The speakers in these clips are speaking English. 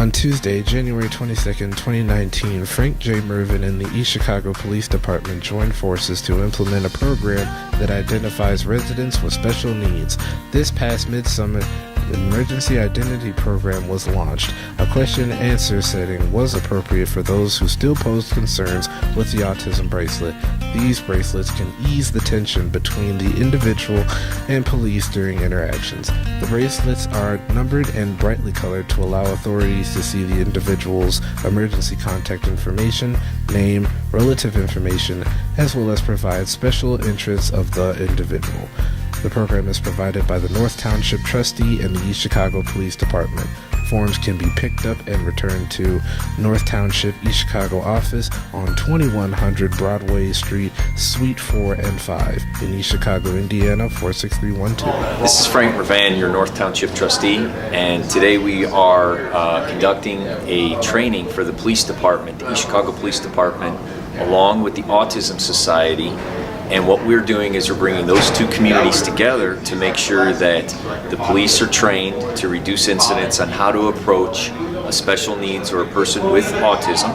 On Tuesday, January 22, 2019, Frank J. Mervin and the East Chicago Police Department joined forces to implement a program that identifies residents with special needs. This past midsummer, the Emergency Identity Program was launched. A question-and-answer setting was appropriate for those who still posed concerns with the autism bracelet. These bracelets can ease the tension between the individual and police during interactions. The bracelets are numbered and brightly colored to allow authorities to see the individual's emergency contact information, name, relative information, as well as provide special interests of the individual. The program is provided by the North Township trustee and the East Chicago Police Department. Forms can be picked up and returned to North Township, East Chicago office on 2100 Broadway Street, Suite 4 and 5 in East Chicago, Indiana, 46312. This is Frank Mervin, your North Township trustee, and today we are conducting a training for the police department, the East Chicago Police Department, along with the Autism Society. And what we're doing is we're bringing those two communities together to make sure that the police are trained to reduce incidents on how to approach a special needs or a person with autism.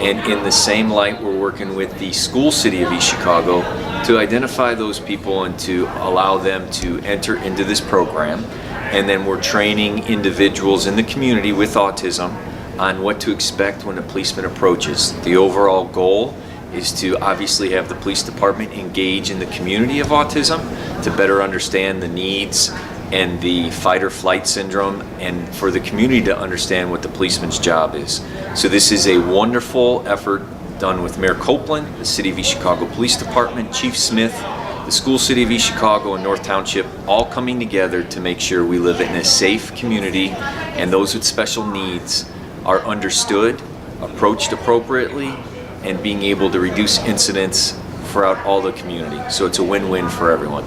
And in the same light, we're working with the school city of East Chicago to identify those people and to allow them to enter into this program. And then we're training individuals in the community with autism on what to expect when a policeman approaches. The overall goal is to obviously have the police department engage in the community of autism to better understand the needs and the fight or flight syndrome, and for the community to understand what the policeman's job is. So this is a wonderful effort done with Mayor Copeland, the City of East Chicago Police Department, Chief Smith, the school city of East Chicago and North Township, all coming together to make sure we live in a safe community and those with special needs are understood, approached appropriately, and being able to reduce incidents throughout all the community. So it's a win-win for everyone.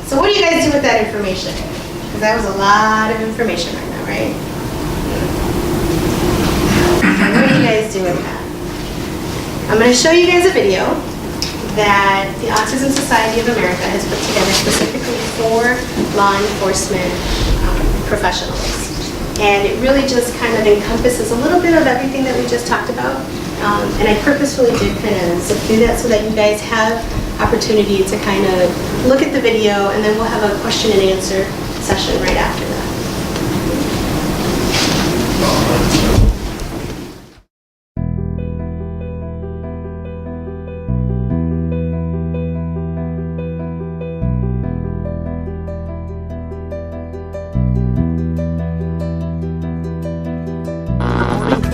So what do you guys do with that information? Because that was a lot of information right now, right? What do you guys do with that? I'm going to show you guys a video that the Autism Society of America has put together specifically for law enforcement professionals. And it really just kind of encompasses a little bit of everything that we just talked about. And I purposefully did kind of zip through that so that you guys have opportunity to kind of look at the video, and then we'll have a question and answer session right after that.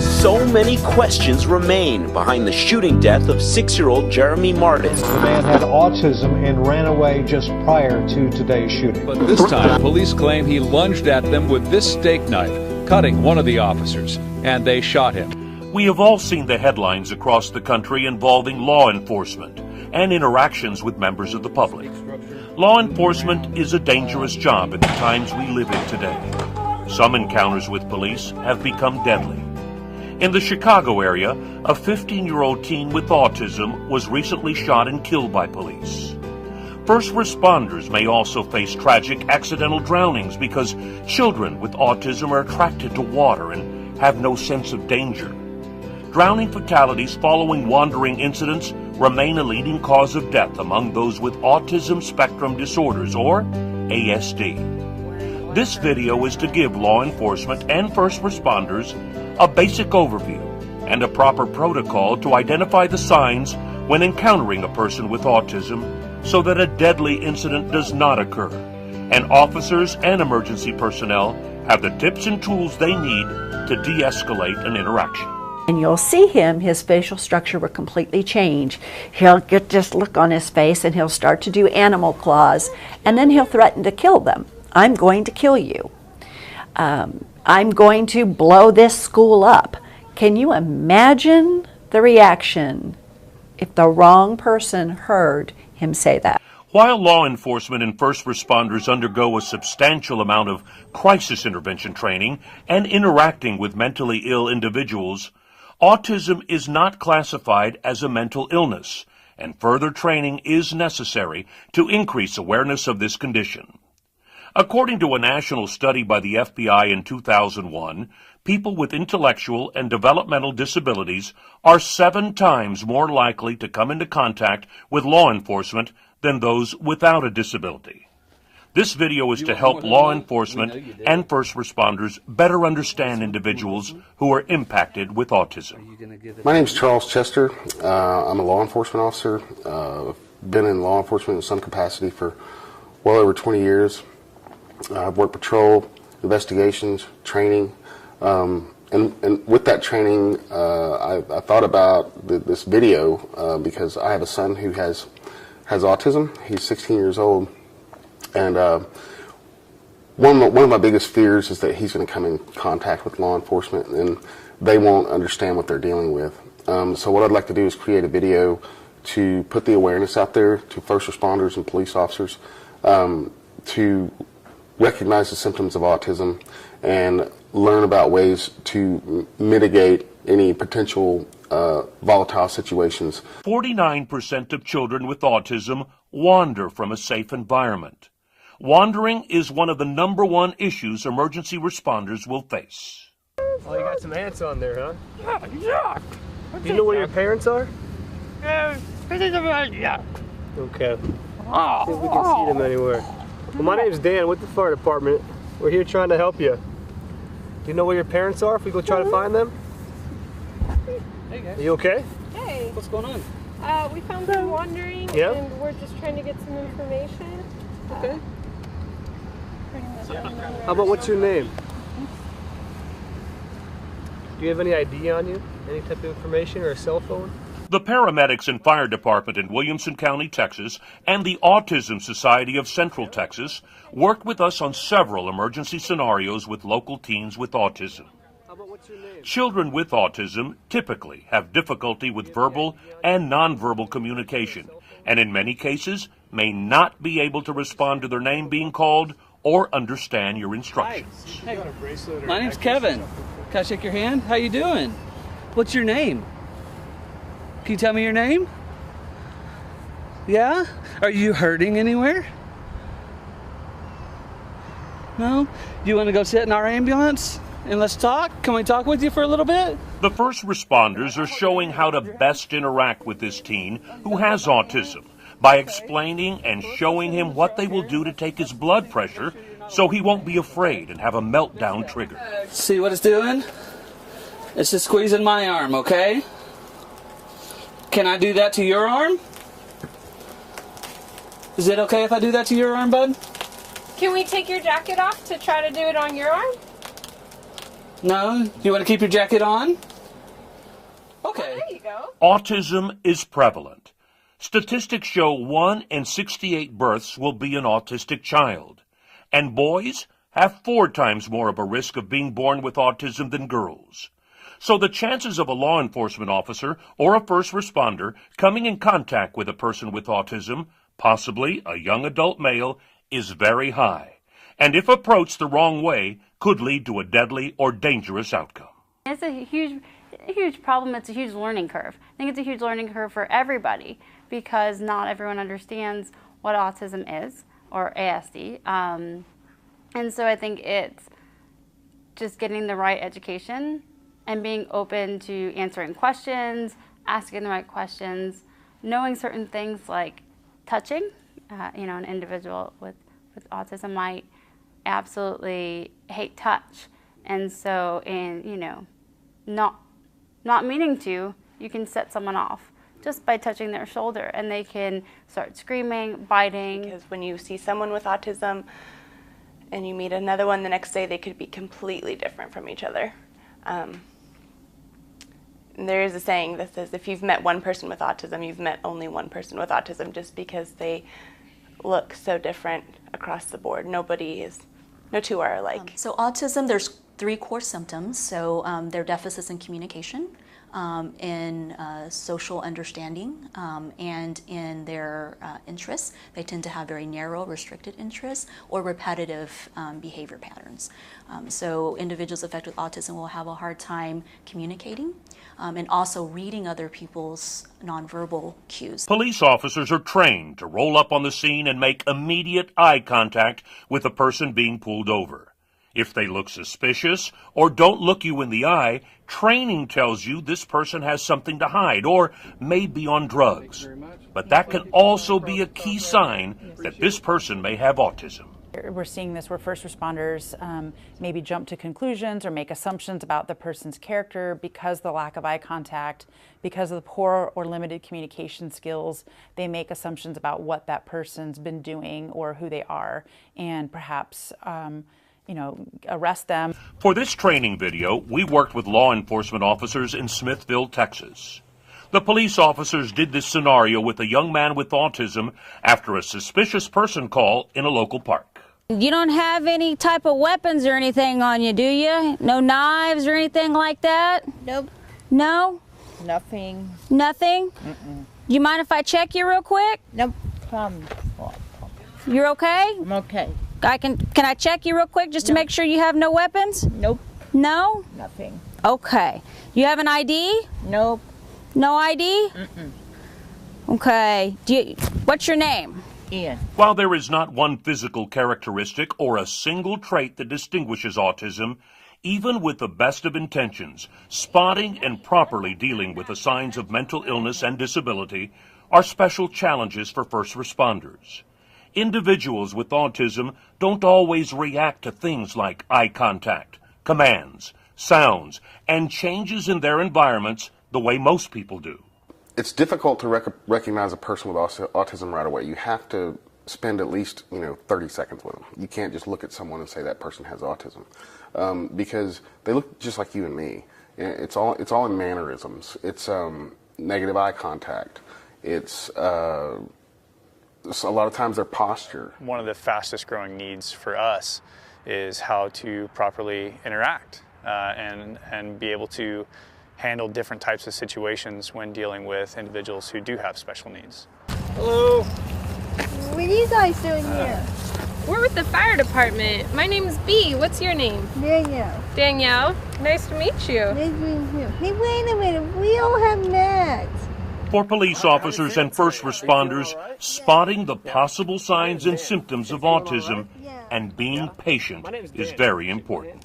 So many questions remain behind the shooting death of 6-year-old Jeremy Martin. The man had autism and ran away just prior to today's shooting. But this time, police claim he lunged at them with this steak knife, cutting one of the officers, and they shot him. We have all seen the headlines across the country involving law enforcement and interactions with members of the public. Law enforcement is a dangerous job in the times we live in today. Some encounters with police have become deadly. In the Chicago area, a 15-year-old teen with autism was recently shot and killed by police. First responders may also face tragic accidental drownings because children with autism are attracted to water and have no sense of danger. Drowning fatalities following wandering incidents remain a leading cause of death among those with autism spectrum disorders, or ASD. This video is to give law enforcement and first responders a basic overview and a proper protocol to identify the signs when encountering a person with autism so that a deadly incident does not occur, and officers and emergency personnel have the tips and tools they need to de-escalate an interaction. And you'll see him, his facial structure will completely change. He'll get this look on his face and he'll start to do animal claws, and then he'll threaten to kill them. I'm going to kill you. I'm going to blow this school up. Can you imagine the reaction if the wrong person heard him say that? While law enforcement and first responders undergo a substantial amount of crisis intervention training and interacting with mentally ill individuals, autism is not classified as a mental illness, and further training is necessary to increase awareness of this condition. According to a national study by the FBI in 2001, people with intellectual and developmental disabilities are 7 times more likely to come into contact with law enforcement than those without a disability. This video is to help law enforcement and first responders better understand individuals who are impacted with autism. My name is Charles Chester. I'm a law enforcement officer. Been in law enforcement in some capacity for well over 20 years. I've worked patrol, investigations, training, and with that training, I thought about this video because I have a son who has autism. He's 16 years old, and one of my biggest fears is that he's going to come in contact with law enforcement and they won't understand what they're dealing with. So what I'd like to do is create a video to put the awareness out there to first responders and police officers to recognize the symptoms of autism and learn about ways to mitigate any potential volatile situations. 49% of children with autism wander from a safe environment. Wandering is one of the #1 issues emergency responders will face. Oh, you got some ants on there, huh? Yeah. Do you know where your parents are? Yeah. Okay. See if we can see them anywhere. Well, my name's Dan with the fire department. We're here trying to help you. Do you know where your parents are if we go try to find them? Hey guys. Are you okay? Hey. What's going on? We found them wandering, Yeah? and we're just trying to get some information. Okay. Pretty much How about what's your name? Do you have any ID on you? Any type of information or a cell phone? The paramedics and fire department in Williamson County, Texas, and the Autism Society of Central Texas worked with us on several emergency scenarios with local teens with autism. How about what's your name? Children with autism typically have difficulty with verbal and nonverbal communication, and in many cases may not be able to respond to their name being called or understand your instructions. Hey, my name's Kevin. Can I shake your hand? How you doing? What's your name? Can you tell me your name? Yeah? Are you hurting anywhere? No? You want to go sit in our ambulance and let's talk? Can we talk with you for a little bit? The first responders are showing how to best interact with this teen who has autism by explaining and showing him what they will do to take his blood pressure so he won't be afraid and have a meltdown trigger. See what it's doing? It's just squeezing my arm, okay? Can I do that to your arm? Is it okay if I do that to your arm, bud? Can we take your jacket off to try to do it on your arm? No? You want to keep your jacket on? Okay. There you go. Autism is prevalent. Statistics show 1 in 68 births will be an autistic child, and boys have 4 times more of a risk of being born with autism than girls. So the chances of a law enforcement officer or a first responder coming in contact with a person with autism, possibly a young adult male, is very high, and if approached the wrong way, could lead to a deadly or dangerous outcome. It's a huge problem. It's a huge learning curve. I think it's a huge learning curve for everybody because not everyone understands what autism is, or ASD. And so I think it's just getting the right education and being open to answering questions, asking the right questions, knowing certain things like touching. An individual with autism might absolutely hate touch. And so, not meaning to, you can set someone off just by touching their shoulder, and they can start screaming, biting. Because when you see someone with autism and you meet another one the next day, they could be completely different from each other. There is a saying that says if you've met one person with autism, you've met only one person with autism, just because they look so different across the board. No two are alike. So autism, there's 3 core symptoms. So there are deficits in communication, in social understanding and in their interests. They tend to have very narrow, restricted interests or repetitive behavior patterns. So individuals affected with autism will have a hard time communicating and also reading other people's nonverbal cues. Police officers are trained to roll up on the scene and make immediate eye contact with the person being pulled over. If they look suspicious or don't look you in the eye, training tells you this person has something to hide or may be on drugs. But that can also be a key sign that this person may have autism. We're seeing this where first responders maybe jump to conclusions or make assumptions about the person's character because of the lack of eye contact, because of the poor or limited communication skills. They make assumptions about what that person's been doing or who they are, and perhaps arrest them. For this training video, we worked with law enforcement officers in Smithville, Texas. The police officers did this scenario with a young man with autism after a suspicious person call in a local park. You don't have any type of weapons or anything on you, do you? No knives or anything like that? Nope. No? Nothing. Nothing? Mm-mm. You mind if I check you real quick? Nope. Problem. You're okay? I'm okay. Can I check you real quick just to make sure you have no weapons? Nope. No? Nothing. Okay. You have an ID? Nope. No ID? Mm-mm. Okay. What's your name? Ian. While there is not one physical characteristic or a single trait that distinguishes autism, even with the best of intentions, spotting and properly dealing with the signs of mental illness and disability are special challenges for first responders. Individuals with autism don't always react to things like eye contact, commands, sounds, and changes in their environments the way most people do. It's difficult to recognize a person with autism right away. You have to spend at least 30 seconds with them. You can't just look at someone and say that person has autism because they look just like you and me. It's all in mannerisms. It's negative eye contact. It's a lot of times their posture. One of the fastest growing needs for us is how to properly interact and be able to handle different types of situations when dealing with individuals who do have special needs. Hello. What are you guys doing here? We're with the fire department. My name's B. What's your name? Danielle. Danielle. Nice to meet you. Nice to meet you. Hey, wait a minute. We all have meds. For police officers and first responders, spotting the possible signs and symptoms of autism and being patient is very important.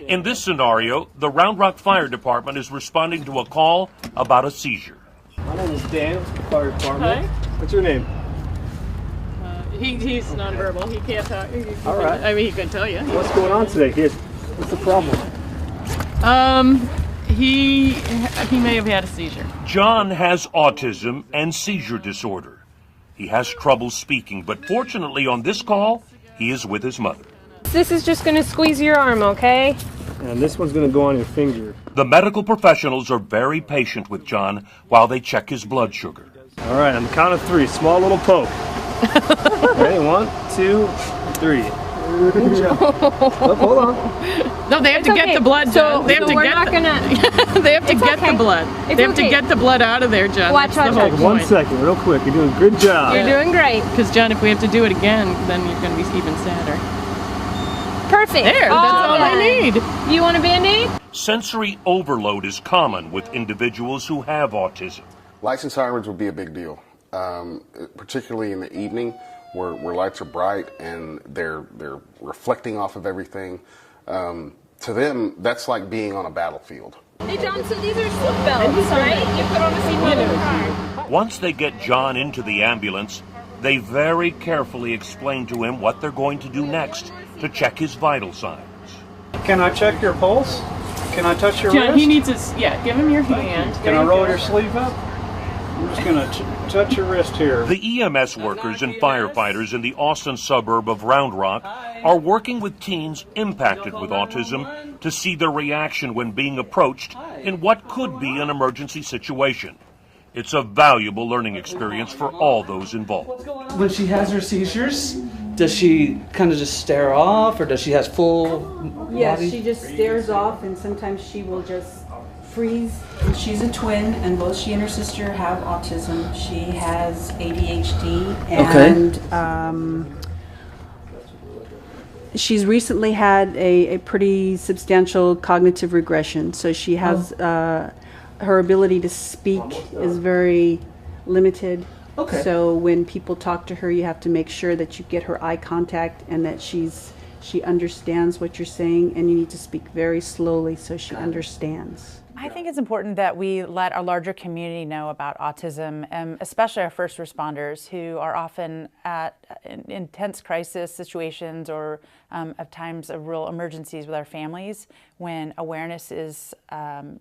In this scenario, the Round Rock Fire Department is responding to a call about a seizure. My name is Dan, fire department. Hi. What's your name? He's nonverbal. He can't talk. All right. I mean, he can tell you. What's going on today, kid? What's the problem? He may have had a seizure. John has autism and seizure disorder. He has trouble speaking, but fortunately on this call, he is with his mother. This is just going to squeeze your arm, okay? And this one's going to go on your finger. The medical professionals are very patient with John while they check his blood sugar. All right, on the count of 3, small little poke. Ready? 1, 2, 3. Good job. Oh, hold on. No, they have to get the blood, John. They have to get they have to get the blood. They have to get the blood out of there, John. Watch. 1 second, real quick. You're doing a good job. You're doing great. Because, John, if we have to do it again, then you're going to be even sadder. Perfect. There, that's all I need. You want a Band-Aid? Sensory overload is common with individuals who have autism. Lights and sirens would be a big deal, particularly in the evening where lights are bright and they're reflecting off of everything. To them, that's like being on a battlefield. Hey, John, so these are seat belts, right? You put on a seatbelt in the car. Once they get John into the ambulance, they very carefully explain to him what they're going to do next to check his vital signs. Can I check your pulse? Can I touch your John, wrist? he needs his, give him your hand. Can I roll your sleeve up? I'm just going to touch your wrist here. The EMS workers and firefighters in the Austin suburb of Round Rock are working with teens impacted with autism to see their reaction when being approached in what could be an emergency situation. It's a valuable learning experience for all those involved. When she has her seizures, does she kind of just stare off, or does she have full Yes, body? she just stares off, and sometimes she will just she's a twin, and both she and her sister have autism. She has ADHD, and she's recently had a pretty substantial cognitive regression. So she has her ability to speak is very limited. Okay. So when people talk to her, you have to make sure that you get her eye contact and that she understands what you're saying, and you need to speak very slowly so she understands. I think it's important that we let our larger community know about autism, especially our first responders who are often at intense crisis situations or at times of real emergencies with our families, when awareness is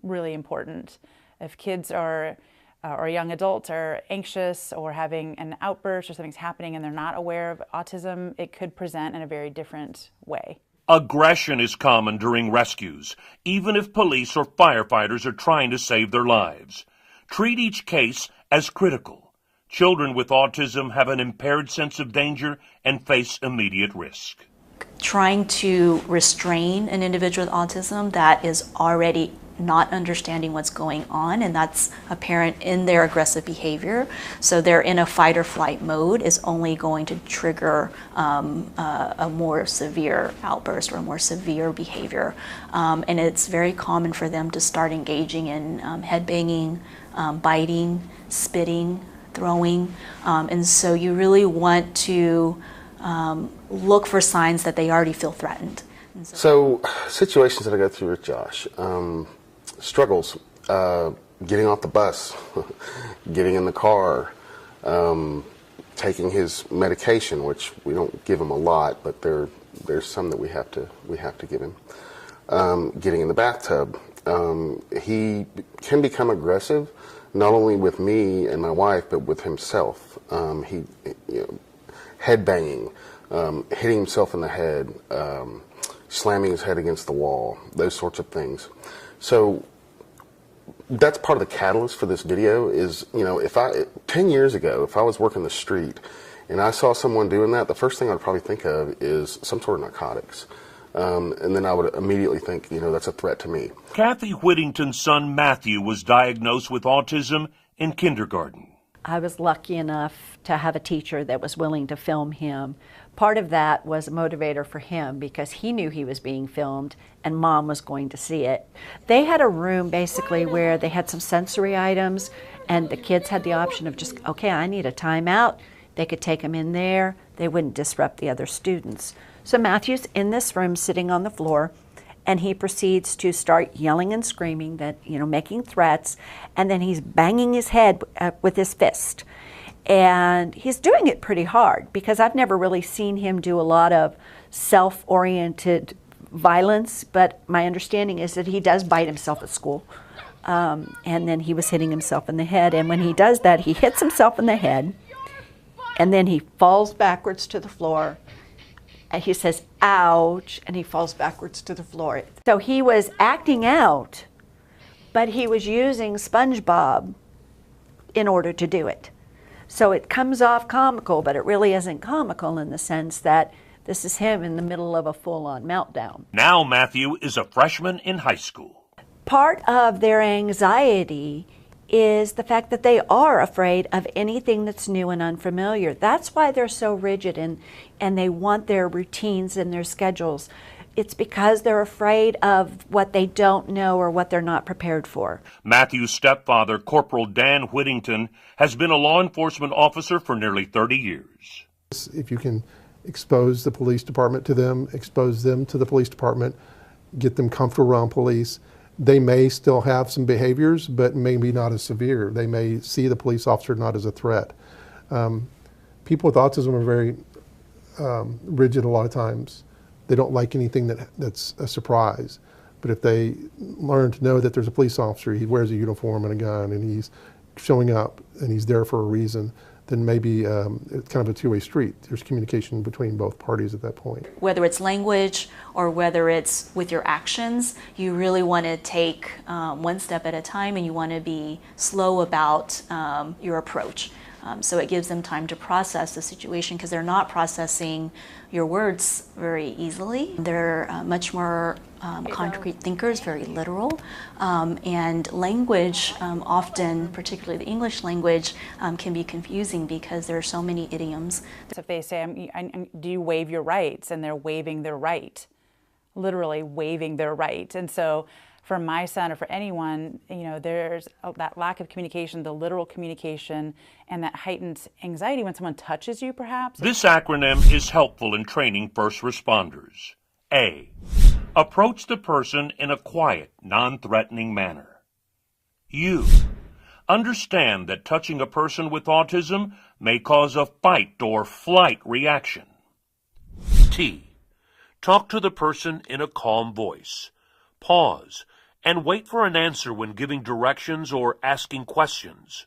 really important. If kids or young adults are anxious or having an outburst or something's happening and they're not aware of autism, it could present in a very different way. Aggression is common during rescues, even if police or firefighters are trying to save their lives. Treat each case as critical. Children with autism have an impaired sense of danger and face immediate risk. Trying to restrain an individual with autism that is already not understanding what's going on, and that's apparent in their aggressive behavior. So they're in a fight or flight mode is only going to trigger a more severe outburst or a more severe behavior. And it's very common for them to start engaging in head banging, biting, spitting, throwing. And so you really want to look for signs that they already feel threatened. So situations that I go through with Josh, struggles, getting off the bus, getting in the car, taking his medication, which we don't give him a lot, but there's some that we have to give him. Getting in the bathtub, he can become aggressive, not only with me and my wife, but with himself. Head banging, hitting himself in the head, slamming his head against the wall, those sorts of things. So that's part of the catalyst for this video is, 10 years ago, if I was working the street and I saw someone doing that, the first thing I'd probably think of is some sort of narcotics. And then I would immediately think, that's a threat to me. Kathy Whittington's son Matthew was diagnosed with autism in kindergarten. I was lucky enough to have a teacher that was willing to film him. Part of that was a motivator for him because he knew he was being filmed and Mom was going to see it. They had a room basically where they had some sensory items and the kids had the option of just, okay, I need a timeout. They could take him in there. They wouldn't disrupt the other students. So Matthew's in this room sitting on the floor, and he proceeds to start yelling and screaming, that, making threats, and then he's banging his head with his fist. And he's doing it pretty hard because I've never really seen him do a lot of self-oriented violence, but my understanding is that he does bite himself at school. And then he was hitting himself in the head, and when he does that, he hits himself in the head, and then he falls backwards to the floor. And he says, ouch, and he falls backwards to the floor. So he was acting out, but he was using SpongeBob in order to do it. So it comes off comical, but it really isn't comical in the sense that this is him in the middle of a full-on meltdown. Now Matthew is a freshman in high school. Part of their anxiety is the fact that they are afraid of anything that's new and unfamiliar. That's why they're so rigid and they want their routines and their schedules. It's because they're afraid of what they don't know or what they're not prepared for. Matthew's stepfather, Corporal Dan Whittington, has been a law enforcement officer for nearly 30 years. If you can expose the police department to them, expose them to the police department, get them comfortable around police, they may still have some behaviors, but maybe not as severe. They may see the police officer not as a threat. People with autism are very rigid a lot of times. They don't like anything that's a surprise. But if they learn to know that there's a police officer, he wears a uniform and a gun, and he's showing up, and he's there for a reason, then maybe it's kind of a two-way street. There's communication between both parties at that point. Whether it's language or whether it's with your actions, you really want to take one step at a time, and you want to be slow about your approach. So it gives them time to process the situation because they're not processing your words very easily. They're much more concrete thinkers, very literal, and language often, particularly the English language, can be confusing because there are so many idioms. If they say, do you waive your rights? And they're waiving their right, literally waiving their right. And so for my son or for anyone, there's that lack of communication, the literal communication, and that heightened anxiety when someone touches you, perhaps. This acronym is helpful in training first responders. A. Approach the person in a quiet, non-threatening manner. U. Understand that touching a person with autism may cause a fight or flight reaction. T. Talk to the person in a calm voice. Pause and wait for an answer when giving directions or asking questions.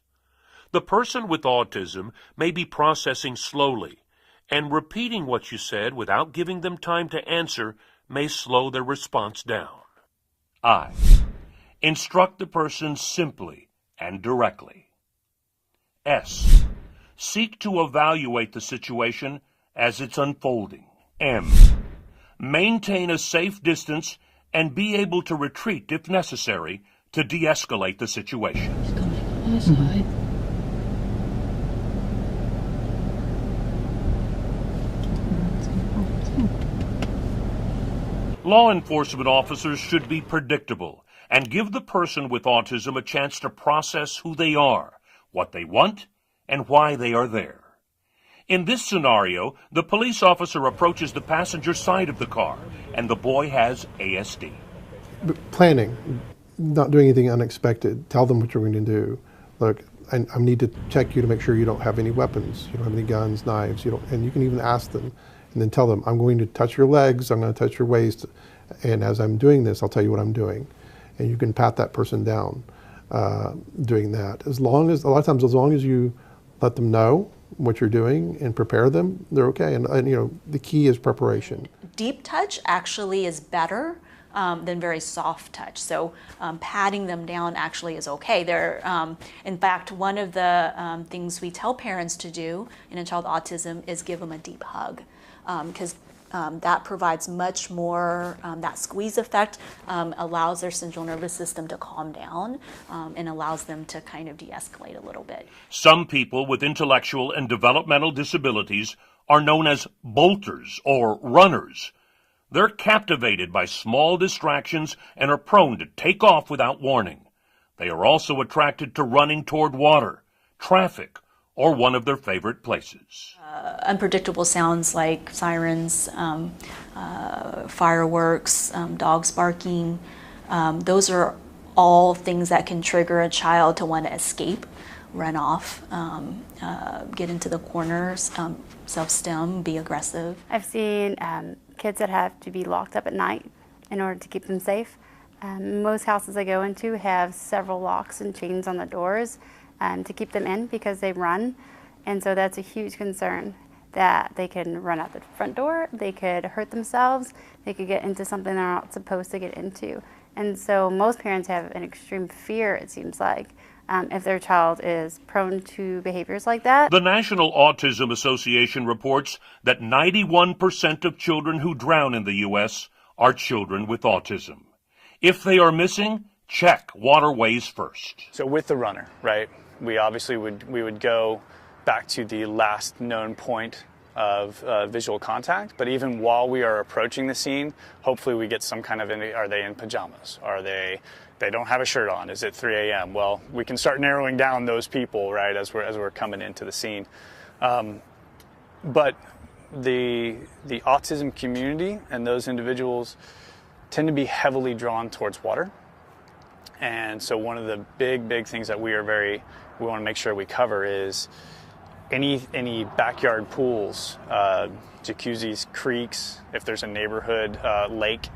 The person with autism may be processing slowly, and repeating what you said without giving them time to answer may slow their response down. I. Instruct the person simply and directly. S. Seek to evaluate the situation as it's unfolding. M. Maintain a safe distance and be able to retreat if necessary to de-escalate the situation. Law enforcement officers should be predictable and give the person with autism a chance to process who they are, what they want, and why they are there. In this scenario, the police officer approaches the passenger side of the car, and the boy has ASD. Planning, not doing anything unexpected. Tell them what you're going to do. Look, I need to check you to make sure you don't have any weapons, you don't have any guns, knives, and you can even ask them, and then tell them, I'm going to touch your legs, I'm going to touch your waist, and as I'm doing this, I'll tell you what I'm doing. And you can pat that person down doing that. A lot of times, as long as you let them know what you're doing and prepare them, they're okay. And the key is preparation. Deep touch actually is better than very soft touch. So patting them down actually is okay. In fact, one of the things we tell parents to do in a child with autism is give them a deep hug, because that provides much more, that squeeze effect allows their central nervous system to calm down and allows them to kind of de-escalate a little bit. Some people with intellectual and developmental disabilities are known as bolters or runners. They're captivated by small distractions and are prone to take off without warning. They are also attracted to running toward water, traffic, or one of their favorite places. Unpredictable sounds like sirens, fireworks, dogs barking, those are all things that can trigger a child to want to escape, run off, get into the corners, self-stem, be aggressive. I've seen kids that have to be locked up at night in order to keep them safe. Most houses I go into have several locks and chains on the doors to keep them in because they run. And so that's a huge concern, that they can run out the front door, they could hurt themselves, they could get into something they're not supposed to get into. And so most parents have an extreme fear, it seems like, if their child is prone to behaviors like that. The National Autism Association reports that 91% of children who drown in the U.S. are children with autism. If they are missing, check waterways first. So with the runner, right, we obviously would go back to the last known point of visual contact, but even while we are approaching the scene, hopefully we get some kind of, are they in pajamas? Are they don't have a shirt on? Is it 3 a.m.? Well, we can start narrowing down those people, right, as we're coming into the scene. But the autism community and those individuals tend to be heavily drawn towards water. And so one of the big things that we want to make sure we cover is any backyard pools, jacuzzis, creeks, if there's a neighborhood lake,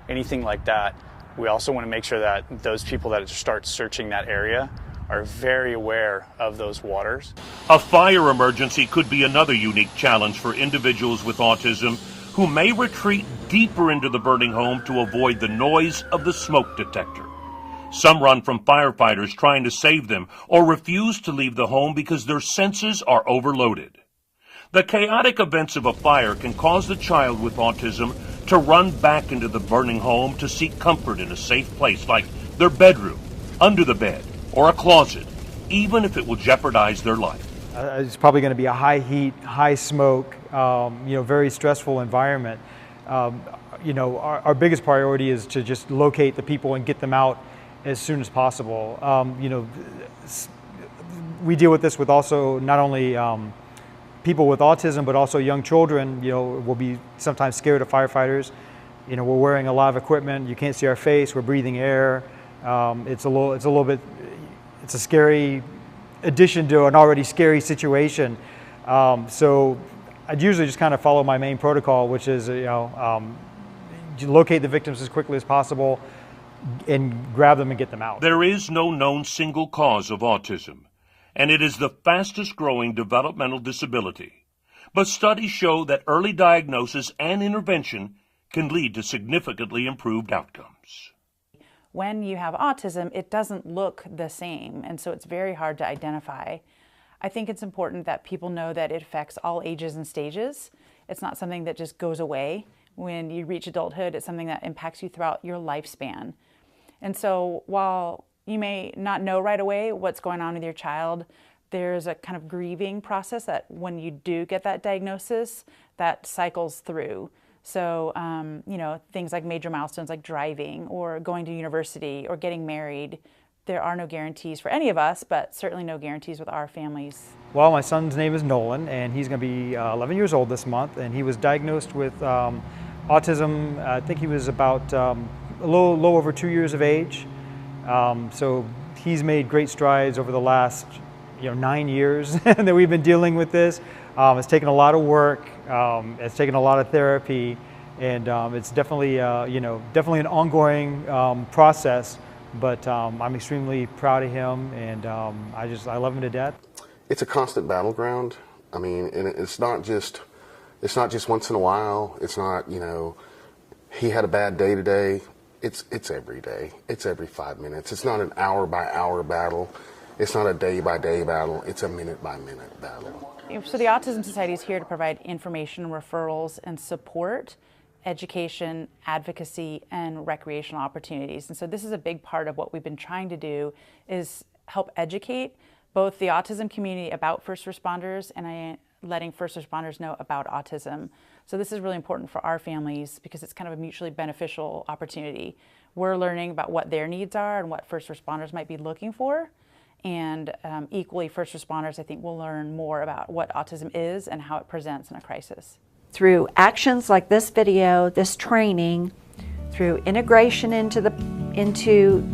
anything like that. We also want to make sure that those people that start searching that area are very aware of those waters. A fire emergency could be another unique challenge for individuals with autism who may retreat deeper into the burning home to avoid the noise of the smoke detector. Some run from firefighters trying to save them or refuse to leave the home because their senses are overloaded. The chaotic events of a fire can cause the child with autism to run back into the burning home to seek comfort in a safe place like their bedroom, under the bed, or a closet, even if it will jeopardize their life. It's probably going to be a high heat, high smoke, very stressful environment. Our biggest priority is to just locate the people and get them out as soon as possible. We deal with this with also not only people with autism, but also young children. Will be sometimes scared of firefighters. We're wearing a lot of equipment. You can't see our face. We're breathing air. It's a scary addition to an already scary situation. So I'd usually just kind of follow my main protocol, which is locate the victims as quickly as possible and grab them and get them out. There is no known single cause of autism, and it is the fastest growing developmental disability. But studies show that early diagnosis and intervention can lead to significantly improved outcomes. When you have autism, it doesn't look the same, and so it's very hard to identify. I think it's important that people know that it affects all ages and stages. It's not something that just goes away when you reach adulthood. It's something that impacts you throughout your lifespan. And so while you may not know right away what's going on with your child, there's a kind of grieving process that when you do get that diagnosis, that cycles through. So, things like major milestones like driving or going to university or getting married, there are no guarantees for any of us, but certainly no guarantees with our families. Well, my son's name is Nolan, and he's going to be 11 years old this month, and he was diagnosed with autism. I think he was about a little over 2 years of age. So he's made great strides over the last 9 years that we've been dealing with this. It's taken a lot of work. It's taken a lot of therapy, and it's definitely definitely an ongoing process. But I'm extremely proud of him, and I love him to death. It's a constant battleground. I mean, and it's not just once in a while. It's not he had a bad day today. It's every day. It's every 5 minutes. It's not an hour by hour battle. It's not a day by day battle. It's a minute by minute battle. So the Autism Society is here to provide information, referrals, and support, education, advocacy, and recreational opportunities. And so this is a big part of what we've been trying to do is help educate both the autism community about first responders and letting first responders know about autism. So this is really important for our families because it's kind of a mutually beneficial opportunity. We're learning about what their needs are and what first responders might be looking for. And equally, first responders, I think, will learn more about what autism is and how it presents in a crisis. Through actions like this video, this training, through integration into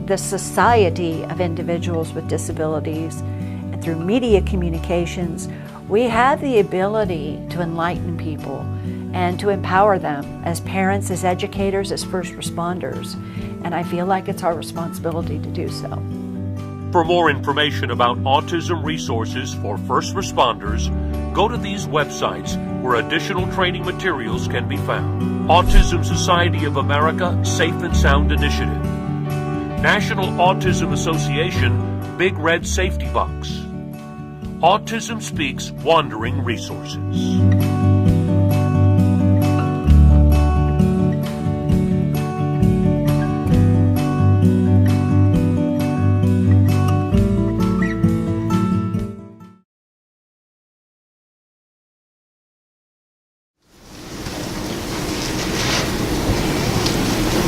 the society of individuals with disabilities, and through media communications, we have the ability to enlighten people and to empower them as parents, as educators, as first responders. And I feel like it's our responsibility to do so. For more information about autism resources for first responders, go to these websites where additional training materials can be found. Autism Society of America Safe and Sound Initiative. National Autism Association Big Red Safety Box. Autism Speaks Wandering Resources.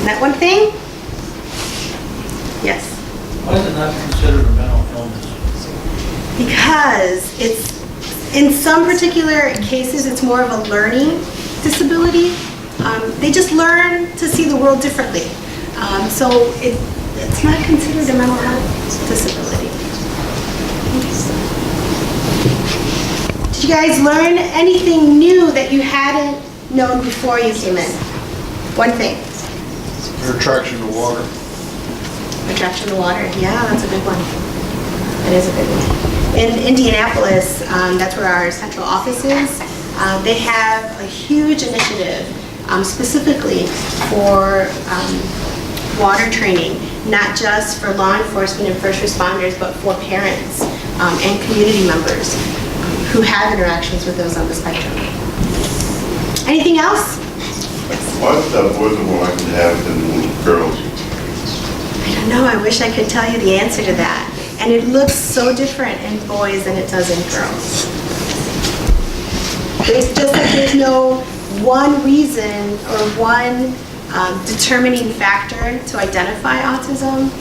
That one thing? Yes. Why is it not considered a mental illness? Because in some particular cases, it's more of a learning disability. They just learn to see the world differently. So it's not considered a mental health disability. Did you guys learn anything new that you hadn't known before you came in? One thing. Your attraction to water. Attraction to water, yeah, that's a good one. That is a good one. In Indianapolis, that's where our central office is. They have a huge initiative specifically for water training. not just for law enforcement and first responders, but for parents and community members who have interactions with those on the spectrum. Anything else? Why is that boys are more likely to have it than girls? I don't know. I wish I could tell you the answer to that. And it looks so different in boys than it does in girls. It's just like there's no one reason or one determining factor to identify autism.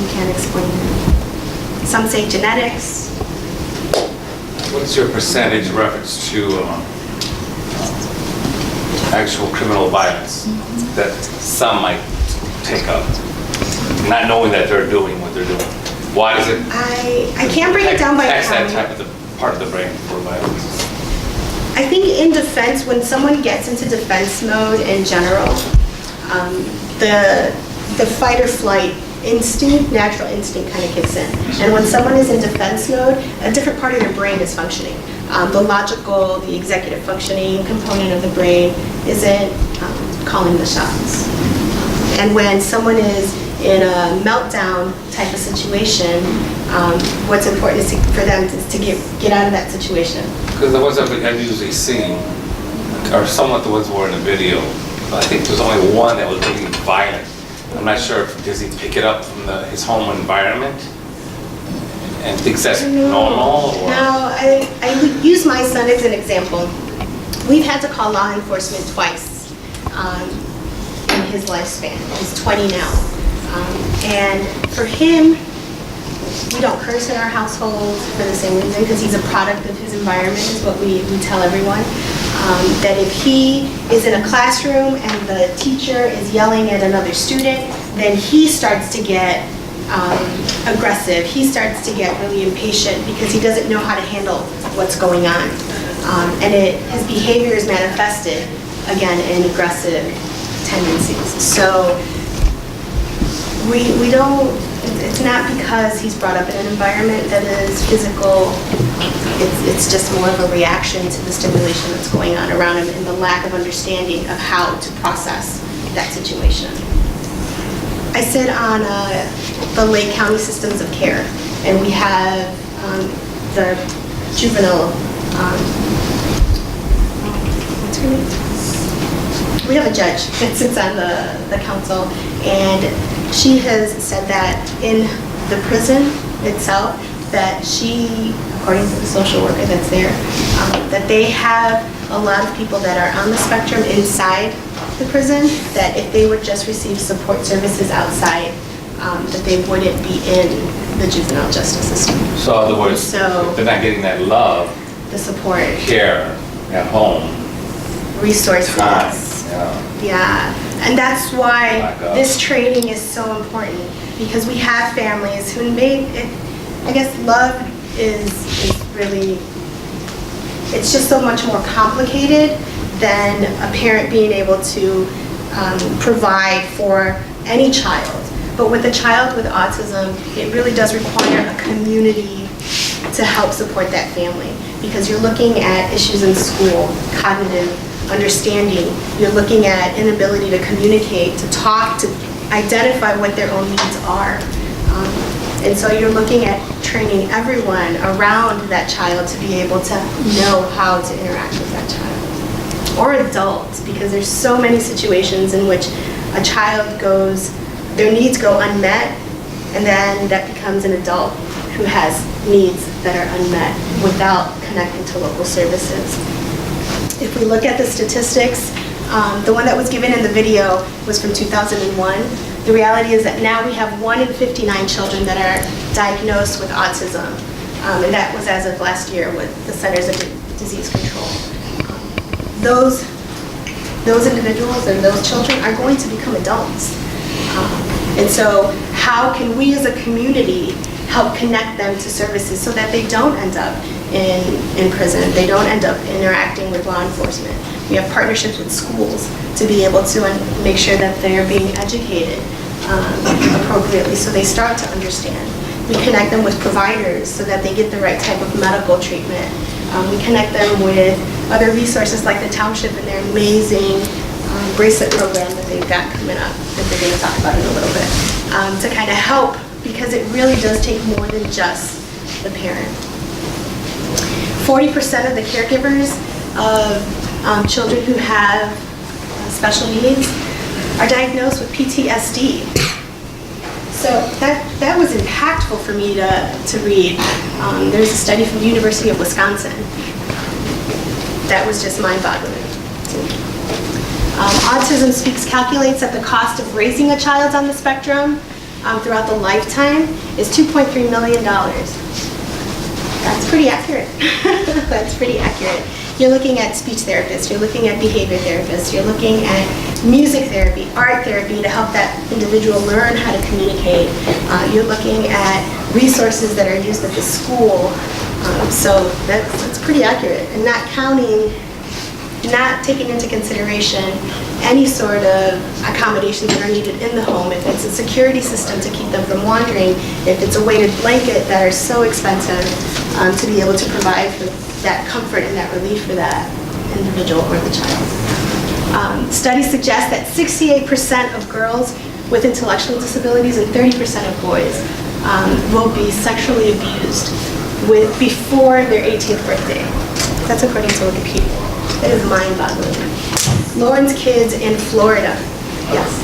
You can't explain it. Some say genetics. What's your percentage reference to actual criminal violence that some might take up, not knowing that they're doing what they're doing? Why does it? I can't break it down by tax that county. type of the part of the brain for violence? I think in defense, when someone gets into defense mode in general, the fight or flight instinct, natural instinct kind of kicks in. And when someone is in defense mode, a different part of their brain is functioning. The logical, the executive functioning component of the brain isn't calling the shots. And when someone is in a meltdown type of situation, what's important is for them to get out of that situation. Because the ones I've usually seen are somewhat the ones who were in the video. But I think there's only one that was really violent. I'm not sure if does he pick it up from his home environment and thinks that's normal? Or? No, I use my son as an example. We've had to call law enforcement twice in his lifespan. He's 20 now. And for him, we don't curse in our household for the same reason, because he's a product of his environment, is what we tell everyone. That if he is in a classroom and the teacher is yelling at another student, then he starts to get aggressive. He starts to get really impatient because he doesn't know how to handle what's going on. And his behavior is manifested, again, in aggressive tendencies. So we don't, it's not because he's brought up in an environment that is physical. It's just more of a reaction to the stimulation that's going on around him and the lack of understanding of how to process that situation. I sit on the Lake County Systems of Care, and we have the juvenile, what's her name? We have a judge that sits on the council, and she has said that in the prison itself, that she, according to the social worker that's there, that they have a lot of people that are on the spectrum inside the prison, that if they would just receive support services outside, that they wouldn't be in the juvenile justice system. So in other words, so they're not getting that love, the support, care at home, resources. Time, yeah, and that's why this training is so important, because we have families who I guess love is really, it's just so much more complicated than a parent being able to provide for any child. But with a child with autism, it really does require a community to help support that family, because you're looking at issues in school, cognitive understanding, you're looking at inability to communicate, to talk, to identify what their own needs are. And so you're looking at training everyone around that child to be able to know how to interact with that child. Or adults, because there's so many situations in which a child their needs go unmet, and then that becomes an adult who has needs that are unmet without connecting to local services. If we look at the statistics, the one that was given in the video was from 2001. The reality is that now we have 1 in 59 children that are diagnosed with autism, and that was as of last year with the Centers of Disease Control. Those individuals and those children are going to become adults. And so how can we as a community help connect them to services so that they don't end up in prison, they don't end up interacting with law enforcement. We have partnerships with schools to be able to make sure that they're being educated appropriately so they start to understand. We connect them with providers so that they get the right type of medical treatment. We connect them with other resources like the township and their amazing bracelet program that they've got coming up that they're going to talk about in a little bit to kind of help, because it really does take more than just the parent. 40% of the caregivers of children who have special needs are diagnosed with PTSD. So that was impactful for me to read. There's a study from the University of Wisconsin. That was just mind-boggling. Autism Speaks calculates that the cost of raising a child on the spectrum throughout the lifetime is $2.3 million. That's pretty accurate. That's pretty accurate. You're looking at speech therapists, you're looking at behavior therapists, you're looking at music therapy, art therapy to help that individual learn how to communicate. You're looking at resources that are used at the school. So that's pretty accurate. And not taking into consideration any sort of accommodations that are needed in the home, if it's a security system to keep them from wandering, if it's a weighted blanket that are so expensive to be able to provide for that comfort and that relief for that individual or the child. Studies suggest that 68% of girls with intellectual disabilities and 30% of boys will be sexually abused before their 18th birthday. That's according to Wikipedia. That is mind-boggling. Lauren's kids in Florida. Yes.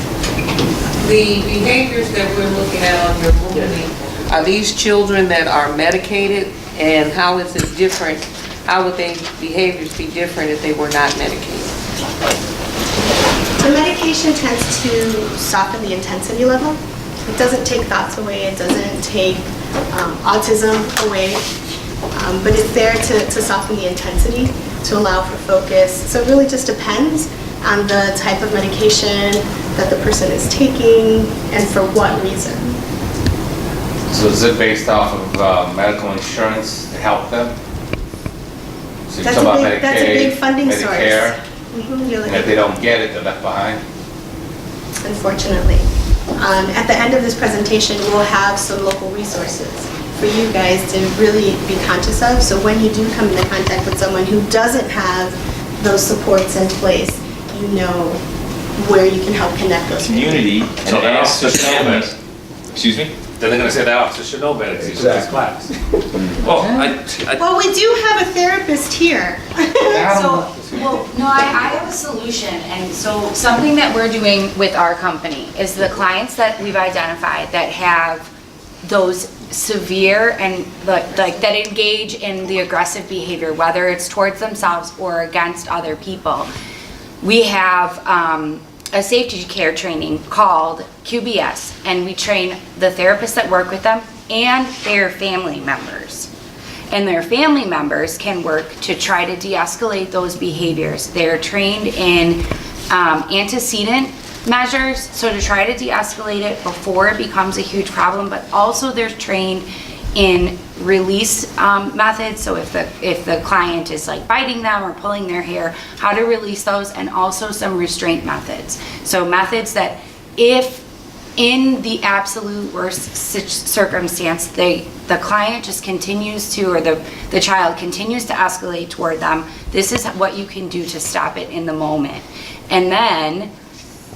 The behaviors that we're looking at on your movie, are these children that are medicated, and how is it different? How would their behaviors be different if they were not medicated? The medication tends to soften the intensity level. It doesn't take thoughts away. It doesn't take autism away. But it's there to soften the intensity, to allow for focus. So it really just depends on the type of medication that the person is taking and for what reason. So is it based off of medical insurance to help them? So That's a big funding Medicare, source. And if they don't get it, they're left behind? Unfortunately. At the end of this presentation, we'll have some local resources for you guys to really be conscious of. So when you do come into contact with someone who doesn't have those supports in place, you know where you can help connect those community and so ask the families. Excuse me? Then they're going to say the officer should know better because he's in this class. Well, we do have a therapist here. I have a solution, and so something that we're doing with our company is the clients that we've identified that have those severe and like that engage in the aggressive behavior, whether it's towards themselves or against other people. We have a safety care training called QBS, and we train the therapists that work with them and their family members. And their family members can work to try to de-escalate those behaviors. They're trained in antecedent measures, so to try to de-escalate it before it becomes a huge problem, but also they're trained in release methods, so if the client is like biting them or pulling their hair, how to release those, and also some restraint methods. So methods that if in the absolute worst circumstance, the client just continues to, or the child continues to escalate toward them, this is what you can do to stop it in the moment. And then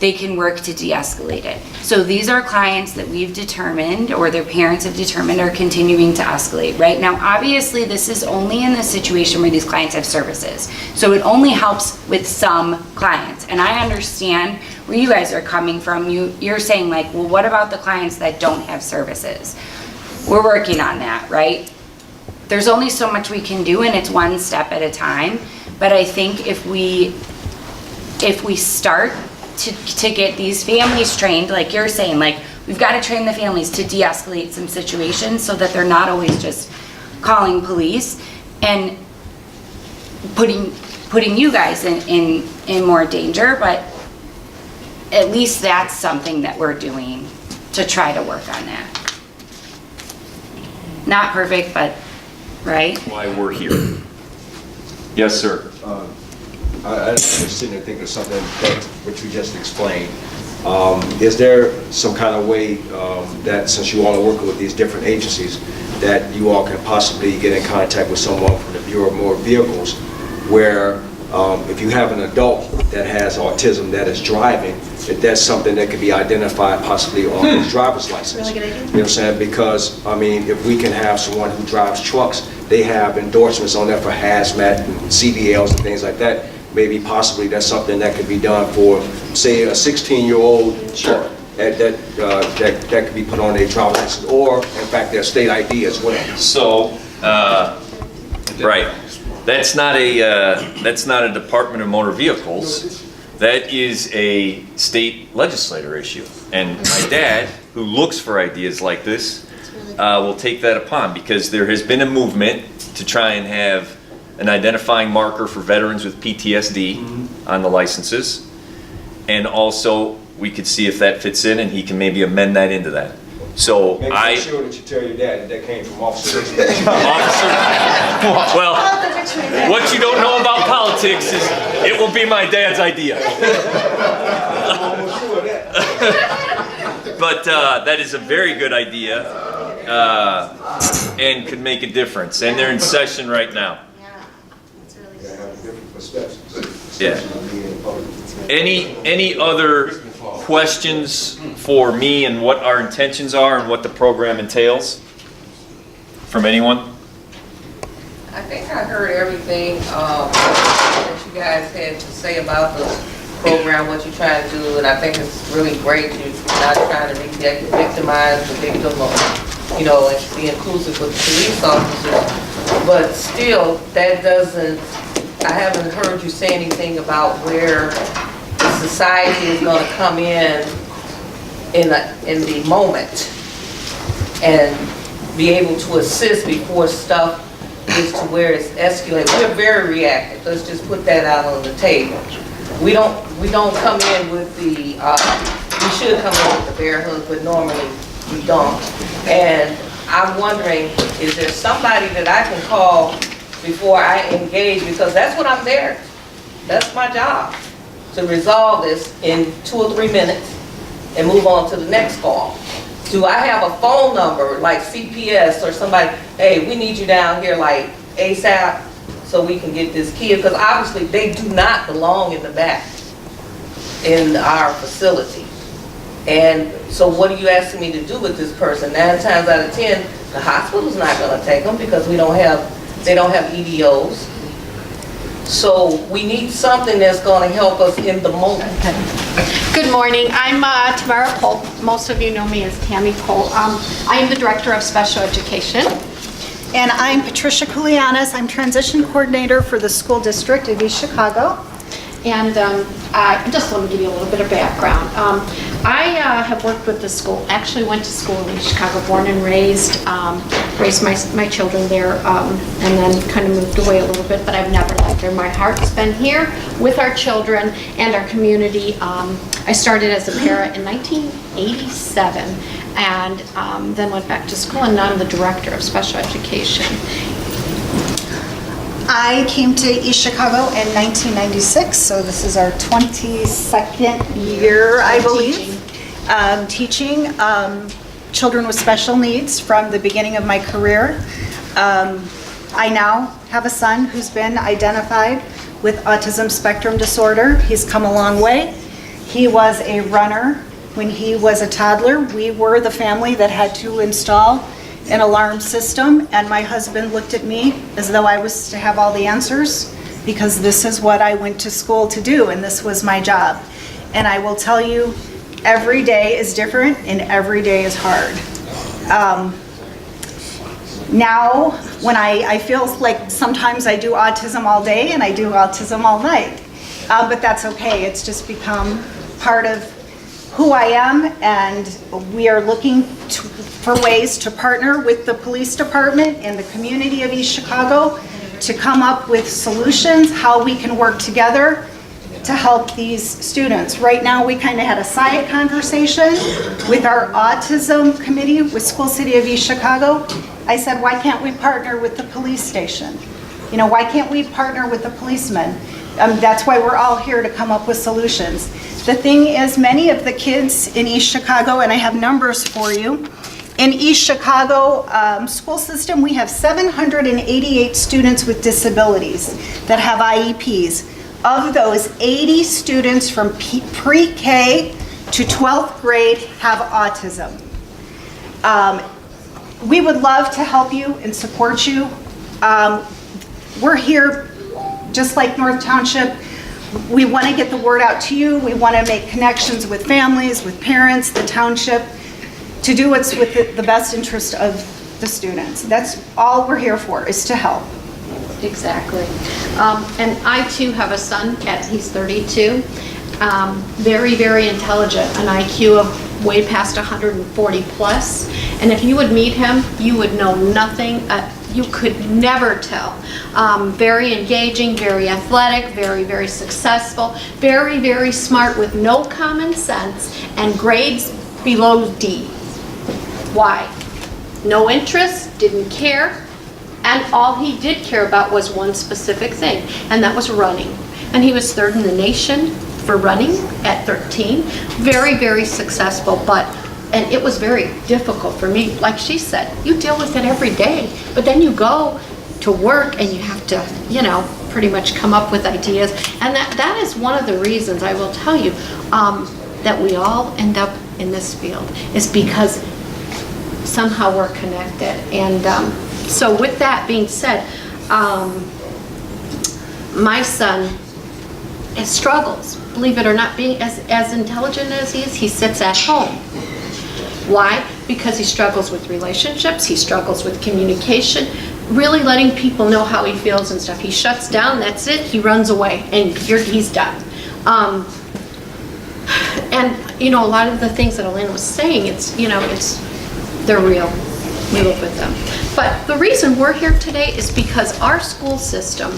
they can work to de-escalate it. So these are clients that we've determined, or their parents have determined, are continuing to escalate. Right now, obviously, this is only in the situation where these clients have services. So it only helps with some clients. And I understand where you guys are coming from. You're saying like, well, what about the clients that don't have services? We're working on that, right? There's only so much we can do, and it's one step at a time. But I think if we start to get these families trained, like you're saying, like we've got to train the families to de-escalate some situations so that they're not always just calling police and putting you guys in more danger. But at least that's something that we're doing to try to work on that. Not perfect, but right? Why we're here. Yes, sir. I was sitting there thinking of something that what you just explained. Is there some kind of way that, since you all are working with these different agencies, that you all can possibly get in contact with someone from the Bureau of Motor Vehicles where if you have an adult that has autism that is driving, that that's something that could be identified possibly on his driver's license. Really good idea. You know what I'm saying? Because, I mean, if we can have someone who drives trucks, they have endorsements on there for hazmat and CDLs and things like that. Maybe possibly that's something that could be done for, say, a 16-year-old. Sure. That could be put on their driver's license, or in fact their state ID as well. So, right, that's not a Department of Motor Vehicles. That is a state legislator issue. And my dad, who looks for ideas like this, will take that upon, because there has been a movement to try and have an identifying marker for veterans with PTSD on the licenses, and also we could see if that fits in, and he can maybe amend that into that. So Make sure that you tell your dad that came from Officer. Well, what you don't know about politics is it will be my dad's idea. But that is a very good idea, and could make a difference. And they're in session right now. Yeah. Any other questions for me and what our intentions are and what the program entails from anyone? I think I heard everything that you guys had to say about the program, what you're trying to do, and I think it's really great. You're not trying to victimize the victim, or, you know, and be inclusive with police officers, but still, that doesn't, I haven't heard you say anything about where the society is going to come in the moment and be able to assist before stuff is to where it's escalated. We're very reactive. Let's just put that out on the table. We don't come in with the, we should come in with the bear hug, but normally we don't. And I'm wondering, is there somebody that I can call before I engage? Because that's what I'm there. That's my job, to resolve this in 2 or 3 minutes and move on to the next call. Do I have a phone number like CPS or somebody, hey, we need you down here like ASAP so we can get this kid? Because obviously they do not belong in the back in our facility. And so what are you asking me to do with this person? 9 times out of 10, the hospital's not going to take them because they don't have EDOs. So we need something that's going to help us in the moment. Good morning. I'm Tamara Polk. Most of you know me as Tammy Polk. I am the Director of Special Education. And I'm Patricia Koulianis. I'm Transition Coordinator for the School District of East Chicago. And I just want to give you a little bit of background. I have worked with the school, actually went to school in East Chicago, born and raised my children there, and then kind of moved away a little bit, but I've never left there. My heart's been here with our children and our community. I started as a para in 1987 and then went back to school, and now I'm the Director of Special Education. I came to East Chicago in 1996, so this is our 22nd year, I believe, teaching children with special needs from the beginning of my career. I now have a son who's been identified with autism spectrum disorder. He's come a long way. He was a runner when he was a toddler. We were the family that had to install an alarm system, and my husband looked at me as though I was to have all the answers, because this is what I went to school to do and this was my job. And I will tell you, every day is different and every day is hard. Now, when I feel like sometimes I do autism all day and I do autism all night, but that's okay. It's just become part of who I am, and we are looking for ways to partner with the police department and the community of East Chicago to come up with solutions, how we can work together to help these students. Right now, we kind of had a side conversation with our autism committee with School City of East Chicago. I said, why can't we partner with the police station? You know, why can't we partner with the policemen? That's why we're all here, to come up with solutions. The thing is, many of the kids in East Chicago, and I have numbers for you, in East Chicago school system, we have 788 students with disabilities that have IEPs. Of those, 80 students from pre-K to 12th grade have autism. We would love to help you and support you. We're here, just like North Township. We want to get the word out to you. We want to make connections with families, with parents, the township, to do what's with the best interest of the students. That's all we're here for, is to help. Exactly. And I too have a son, he's 32, very, very intelligent, an IQ of way past 140 plus. And if you would meet him, you would know nothing, you could never tell. Very engaging, very athletic, very, very successful, very, very smart with no common sense and grades below D. Why? No interest, didn't care. And all he did care about was one specific thing, and that was running. And he was third in the nation for running at 13. Very, very successful, and it was very difficult for me. Like she said, you deal with it every day, but then you go to work and you have to, pretty much come up with ideas. And that is one of the reasons, I will tell you, that we all end up in this field, is because somehow we're connected. And so with that being said, my son has struggles, believe it or not, being as intelligent as he is, he sits at home. Why? Because he struggles with relationships, he struggles with communication, really letting people know how he feels and stuff. He shuts down, that's it, he runs away, and he's done. And a lot of the things that Elaine was saying, they're real. We live with them. But the reason we're here today is because our school system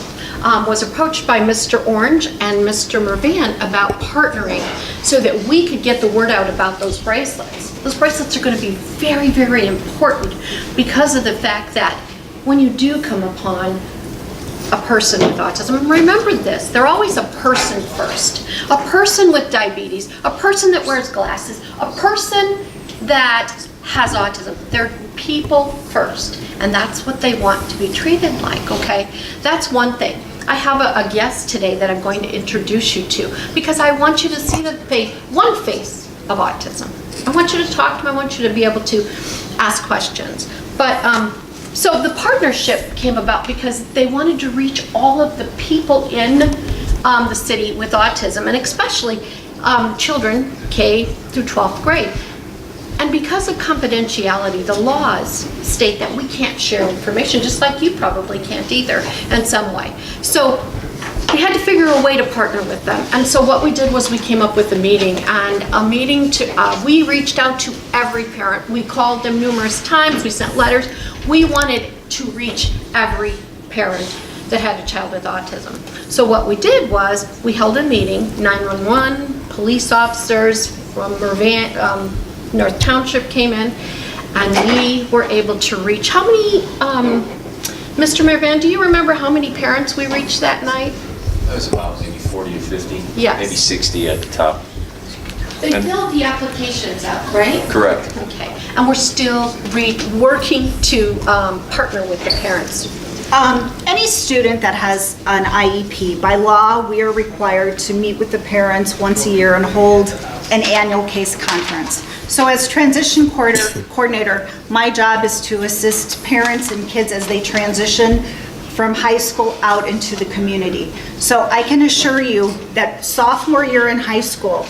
was approached by Mr. Orange and Mr. Mervan about partnering so that we could get the word out about those bracelets. Those bracelets are going to be very, very important because of the fact that when you do come upon a person with autism, and remember this, they're always a person first. A person with diabetes, a person that wears glasses, a person that has autism. They're people first, and that's what they want to be treated like, okay? That's one thing. I have a guest today that I'm going to introduce you to because I want you to see one face of autism. I want you to talk to him, I want you to be able to ask questions. But so the partnership came about because they wanted to reach all of the people in the city with autism, and especially children K through 12th grade. And because of confidentiality, the laws state that we can't share information, just like you probably can't either in some way. So we had to figure a way to partner with them. And so what we did was we came up with a meeting, we reached out to every parent. We called them numerous times, we sent letters. We wanted to reach every parent that had a child with autism. So what we did was we held a meeting, 911, police officers from North Township came in, and we were able to reach, how many, Mr. Mervan, do you remember how many parents we reached that night? That was about maybe 40 or 50, yes. Maybe 60 at the top. They filled the applications out, right? Correct. Okay, and we're still working to partner with the parents. Any student that has an IEP, by law, we are required to meet with the parents once a year and hold an annual case conference. So as transition coordinator, my job is to assist parents and kids as they transition from high school out into the community. So I can assure you that sophomore year in high school,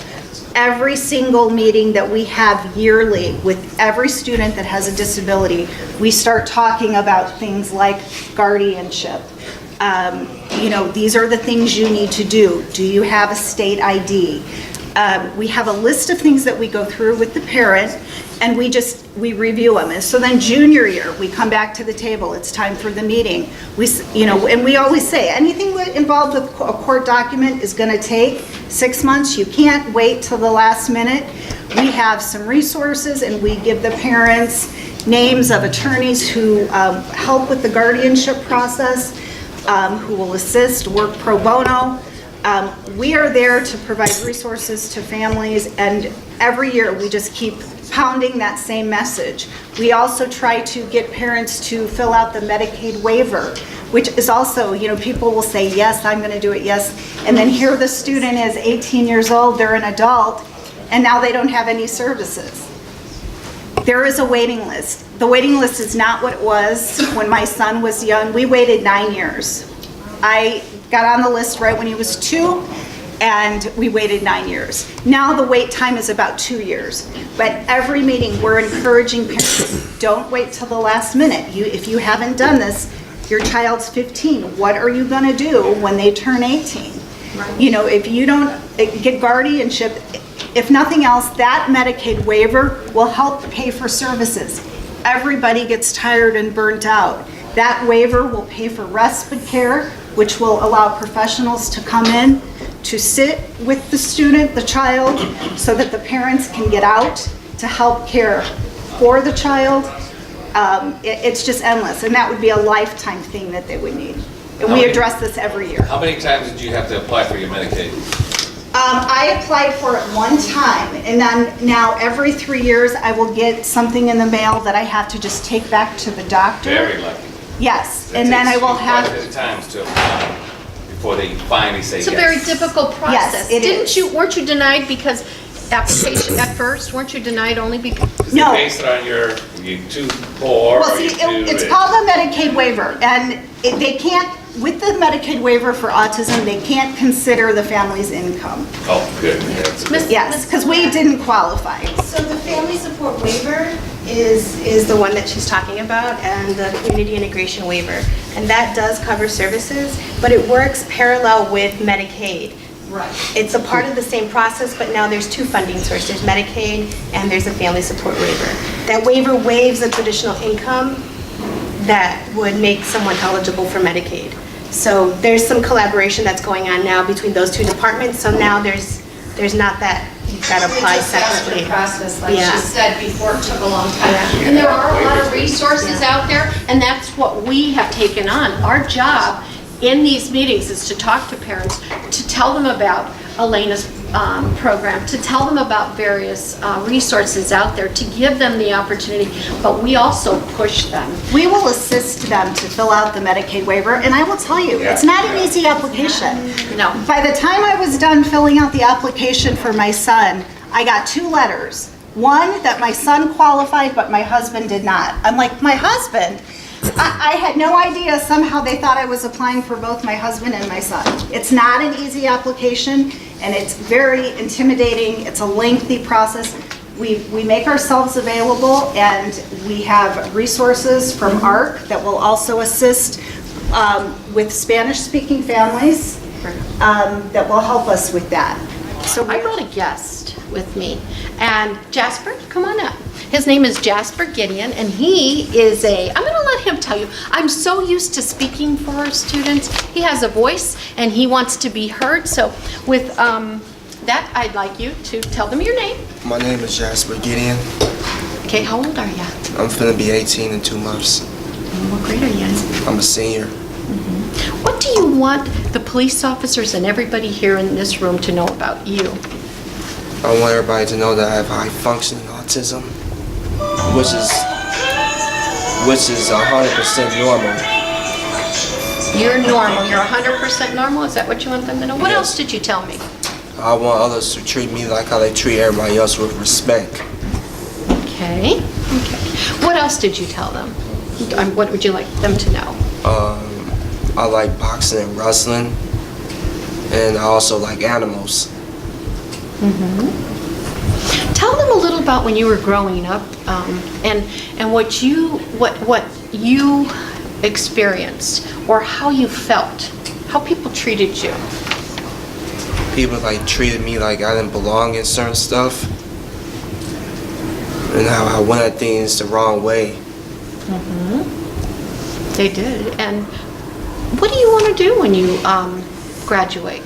every single meeting that we have yearly with every student that has a disability, we start talking about things like guardianship. These are the things you need to do. Do you have a state ID? We have a list of things that we go through with the parent, and we review them. And so then junior year, we come back to the table. It's time for the meeting. And we always say anything involved with a court document is going to take 6 months. You can't wait till the last minute. We have some resources, and we give the parents names of attorneys who help with the guardianship process, who will assist, work pro bono. We are there to provide resources to families, and every year we just keep pounding that same message. We also try to get parents to fill out the Medicaid waiver. which is also, you know, people will say, yes, I'm going to do it, yes. And then here the student is 18 years old, they're an adult, and now they don't have any services. There is a waiting list. The waiting list is not what it was when my son was young. We waited 9 years. I got on the list right when he was 2, and we waited 9 years. Now the wait time is about 2 years. But every meeting, we're encouraging parents, don't wait till the last minute. If you haven't done this, your child's 15. What are you gonna do when they turn 18? Right. You know, if you don't get guardianship, if nothing else, that Medicaid waiver will help pay for services. Everybody gets tired and burnt out. That waiver will pay for respite care, which will allow professionals to come in to sit with the student, the child, so that the parents can get out to help care for the child. It's just endless, and that would be a lifetime thing that they would need. And we address this every year. How many times did you have to apply for your Medicaid? I applied for it one time, and then now every 3 years I will get something in the mail that I have to just take back to the doctor. Very lucky. Yes, and then I will have. Quite a bit of times to apply before they finally say yes. It's a very difficult process. Yes, it is. Weren't you denied because application at first? Weren't you denied only because? No. They base it on you're too poor. Well, or see, you're too it's rich. called a Medicaid waiver, and they can't, with the Medicaid waiver for autism, they can't consider the family's income. Oh, good. Yeah, that's good. Yes, because we didn't qualify. So the family support waiver is the one that she's talking about, and the community integration waiver. And that does cover services, but it works parallel with Medicaid. Right. It's a part of the same process, but now there's two funding sources. There's Medicaid and there's a family support waiver. That waiver waives the traditional income that would make someone eligible for Medicaid. So there's some collaboration that's going on now between those two departments. So now there's not that apply separately. Process, like Yeah. she said before, it took a long time. Yeah. And there are a lot of resources out there, and that's what we have taken on. Our job in these meetings is to talk to parents, to tell them about Elena's program, to tell them about various resources out there, to give them the opportunity, but we also push them. We will assist them to fill out the Medicaid waiver, and I will tell you, it's not an easy application. No. By the time I was done filling out the application for my son, I got 2 letters. One, that my son qualified, but my husband did not. I'm like, my husband? I had no idea. Somehow they thought I was applying for both my husband and my son. It's not an easy application, and it's very intimidating. It's a lengthy process. We make ourselves available, and we have resources from ARC that will also assist with Spanish-speaking families that will help us with that. So I brought a guest with me, and Jasper, come on up. His name is Jasper Gideon, and he is I'm going to let him tell you. I'm so used to speaking for our students. He has a voice, and he wants to be heard. So with that, I'd like you to tell them your name. My name is Jasper Gideon. Okay, how old are you? I'm finna be 18 in 2 months. And what grade are you in? I'm a senior. What do you want the police officers and everybody here in this room to know about you? I want everybody to know that I have high functioning autism, which is 100% normal. You're normal. You're 100% normal? Is that what you want them to know? What else did you tell me? I want others to treat me like how they treat everybody else, with respect. Okay. What else did you tell them? What would you like them to know? I like boxing and wrestling, and I also like animals. Tell them a little about when you were growing up, and what you experienced, or how you felt, how people treated you. People treated me like I didn't belong in certain stuff, and how I went at things the wrong way. They did. And what do you want to do when you graduate?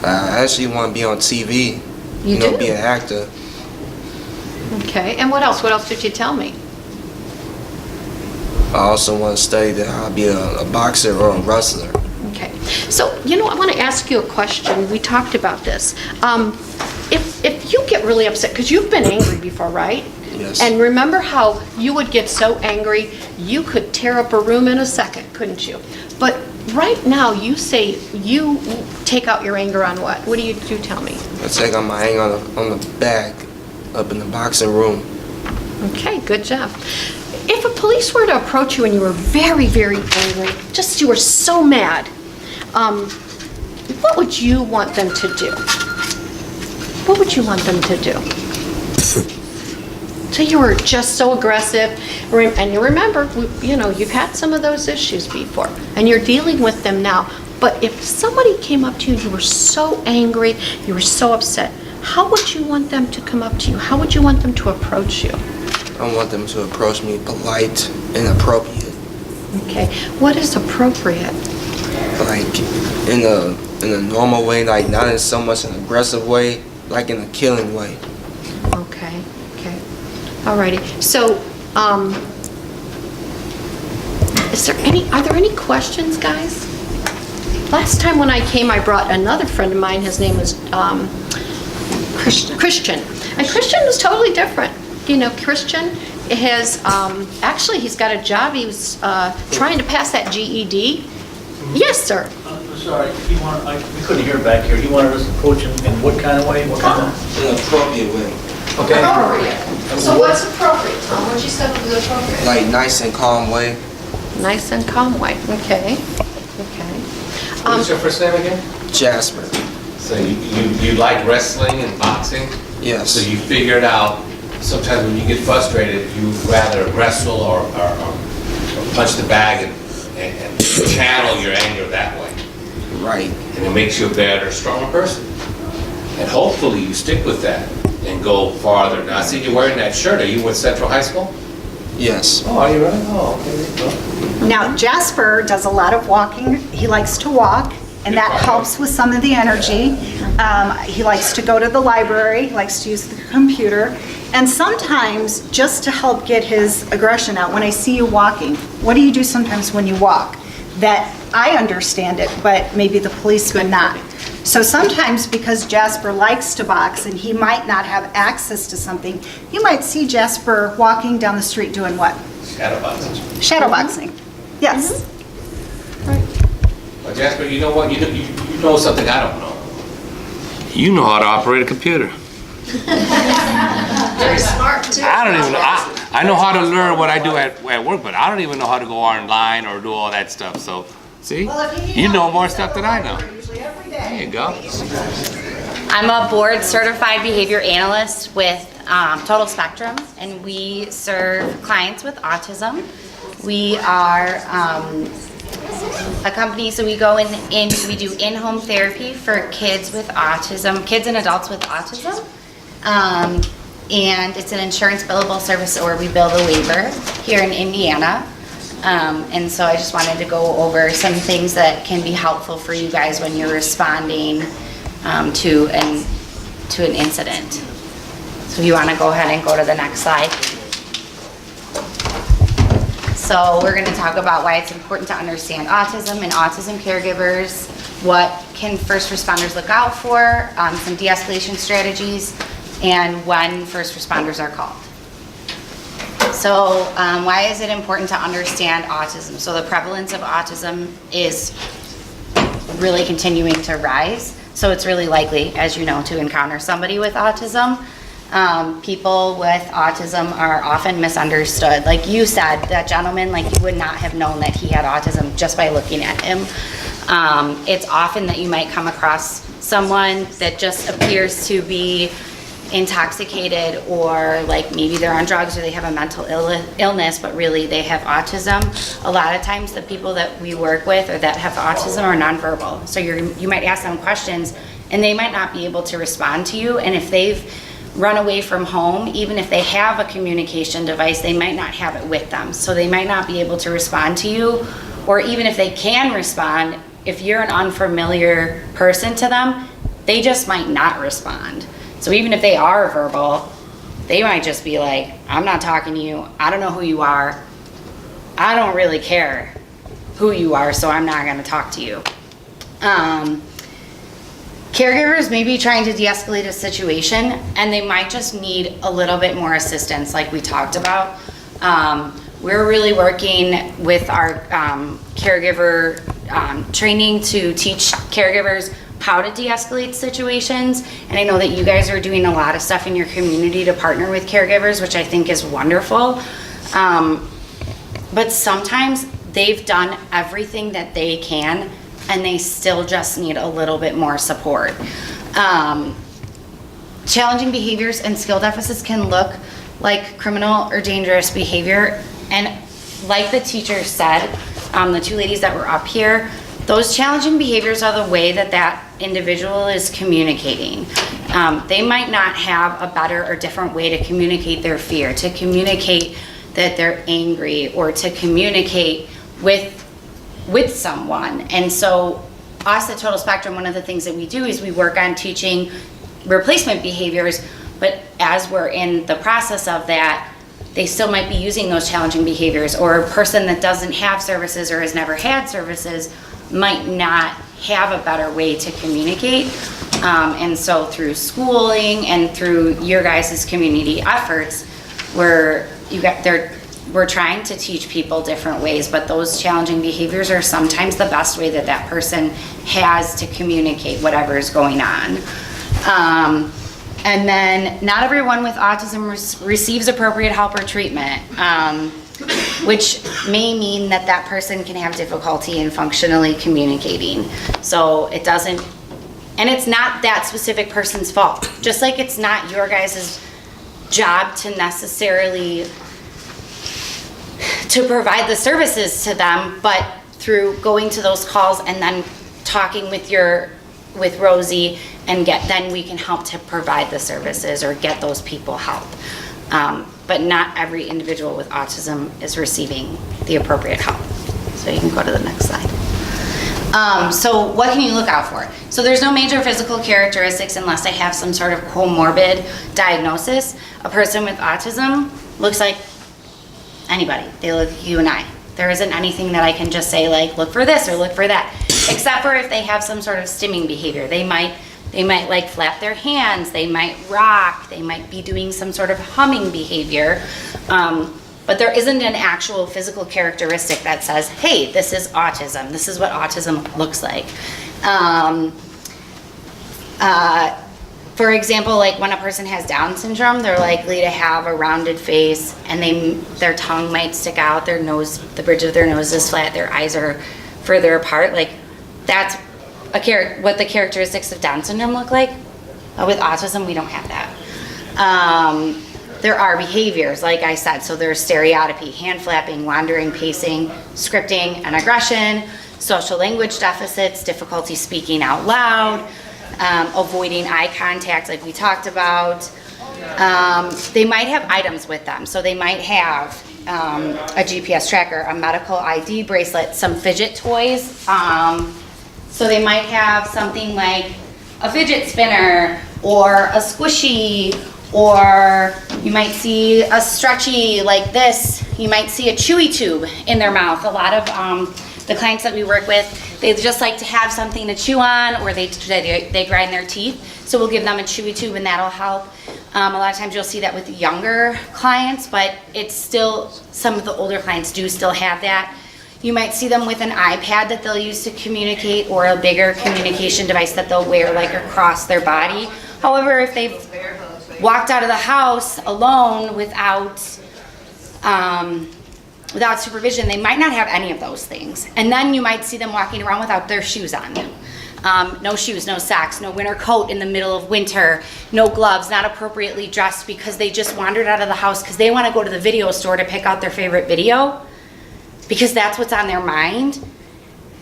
I actually want to be on TV. You do? Be an actor. Okay. And what else? What else did you tell me? I also want to study that I'll be a boxer or a wrestler. Okay. So, I want to ask you a question. We talked about this. If you get really upset, because you've been angry before, right? Yes. And remember how you would get so angry, you could tear up a room in a second, couldn't you? But right now, you say you take out your anger on what? What do you do, tell me? I take out my anger on the bag up in the boxing room. Okay, good job. If a police were to approach you and you were very, very angry, just you were so mad, what would you want them to do? What would you want them to do? So you were just so aggressive, and you remember, you know, you've had some of those issues before, and you're dealing with them now. But if somebody came up to you and you were so angry, you were so upset, how would you want them to come up to you? How would you want them to approach you? I want them to approach me polite and appropriate. Okay, what is appropriate? Like in a normal way, like not in so much an aggressive way, like in a killing way. Okay, okay. Alrighty. So, are there any questions, guys? Last time when I came, I brought another friend of mine. His name was Christian. And Christian was totally different. You know, Christian has, actually he's got a job. He was trying to pass that GED. Yes, sir. I'm sorry, we couldn't hear back here. He wanted us to approach him in what kind of way? What kind of? In an appropriate way. Okay. Appropriate. So what's appropriate, Tom? What you said was appropriate? Like nice and calm way. Nice and calm way. Okay. Okay. What's your first name again? Jasper. So you like wrestling and boxing? Yes. So you figured out sometimes when you get frustrated, you rather wrestle or punch the bag and channel your anger that way. Right. And it makes you a better, stronger person. And hopefully you stick with that and go farther. Now I see you're wearing that shirt. Are you with Central High School? Yes. Oh, are you really? Oh, okay. There you go. Now, Jasper does a lot of walking. He likes to walk, and that helps with some of the energy. He likes to go to the library, he likes to use the computer, and sometimes, just to help get his aggression out, when I see you walking, what do you do sometimes when you walk? That I understand it, but maybe the police would not. So sometimes, because Jasper likes to box and he might not have access to something, you might see Jasper walking down the street doing what? Shadowboxing. Shadowboxing. Yes. Well, Jasper, you know what? You know something I don't know. You know how to operate a computer. Very smart, too. I don't even know. I know how to learn what I do at work, but I don't even know how to go online or do all that stuff. So, see? You know more stuff than I know. There you go. I'm a board certified behavior analyst with Total Spectrum, and we serve clients with autism. We are a company, so we go we do in-home therapy for kids with autism, kids and adults with autism. And it's an insurance billable service, or we bill the waiver here in Indiana. And so I just wanted to go over some things that can be helpful for you guys when you're responding to an incident. So if you want to go ahead and go to the next slide. So we're going to talk about why it's important to understand autism and autism caregivers, what can first responders look out for, some de-escalation strategies, and when first responders are called. So why is it important to understand autism? So the prevalence of autism is really continuing to rise. So it's really likely, as you know, to encounter somebody with autism. People with autism are often misunderstood. Like you said, that gentleman, like you would not have known that he had autism just by looking at him. It's often that you might come across someone that just appears to be intoxicated, or like maybe they're on drugs or they have a mental illness, but really they have autism. A lot of times the people that we work with or that have autism are nonverbal. So you might ask them questions and they might not be able to respond to you. And if they've run away from home, even if they have a communication device, they might not have it with them. So they might not be able to respond to you, or even if they can respond, if you're an unfamiliar person to them, they just might not respond. So even if they are verbal, they might just be like, I'm not talking to you, I don't know who you are, I don't really care who you are, so I'm not gonna talk to you. caregivers may be trying to de-escalate a situation and they might just need a little bit more assistance like we talked about. We're really working with our caregiver training to teach caregivers how to de-escalate situations. And I know that you guys are doing a lot of stuff in your community to partner with caregivers, which I think is wonderful. But sometimes they've done everything that they can and they still just need a little bit more support. Challenging behaviors and skill deficits can look like criminal or dangerous behavior. And like the teacher said, the two ladies that were up here, those challenging behaviors are the way that that individual is communicating. They might not have a better or different way to communicate their fear, to communicate that they're angry, or to communicate with someone. And so us at Total Spectrum, one of the things that we do is we work on teaching replacement behaviors, but as we're in the process of that, they still might be using those challenging behaviors, or a person that doesn't have services or has never had services might not have a better way to communicate. And so through schooling and through your guys' community efforts, we're trying to teach people different ways, but those challenging behaviors are sometimes the best way that that person has to communicate whatever is going on. And then not everyone with autism receives appropriate help or treatment, which may mean that that person can have difficulty in functionally communicating. So it doesn't, and it's not that specific person's fault. Just like it's not your guys' job to necessarily to provide the services to them, but through going to those calls and then talking with Rosie and then we can help to provide the services or get those people help. But not every individual with autism is receiving the appropriate help. So you can go to the next slide. So what can you look out for? So there's no major physical characteristics unless they have some sort of comorbid diagnosis. A person with autism looks like anybody. They look like you and I. There isn't anything that I can just say like, look for this or look for that, except for if they have some sort of stimming behavior. They might like flap their hands, they might rock, they might be doing some sort of humming behavior. But there isn't an actual physical characteristic that says, hey, this is autism. This is what autism looks like. For example, like when a person has Down syndrome, they're likely to have a rounded face and their tongue might stick out, their nose, the bridge of their nose is flat, their eyes are further apart. Like that's what the characteristics of Down syndrome look like. With autism, we don't have that. There are behaviors, like I said, so there's stereotypy, hand flapping, wandering, pacing, scripting and aggression, social language deficits, difficulty speaking out loud, avoiding eye contact like we talked about. They might have items with them, so they might have a GPS tracker, a medical ID bracelet, some fidget toys. So they might have something like a fidget spinner or a squishy, or you might see a stretchy like this. You might see a chewy tube in their mouth. A lot of the clients that we work with, they just like to have something to chew on, or they grind their teeth. So we'll give them a chewy tube and that'll help. A lot of times you'll see that with younger clients, but it's still, some of the older clients do still have that. You might see them with an iPad that they'll use to communicate, or a bigger communication device that they'll wear like across their body. However, if they've walked out of the house alone without supervision, they might not have any of those things. And then you might see them walking around without their shoes on. No shoes, no socks, no winter coat in the middle of winter, no gloves, not appropriately dressed because they just wandered out of the house because they want to go to the video store to pick out their favorite video, because that's what's on their mind,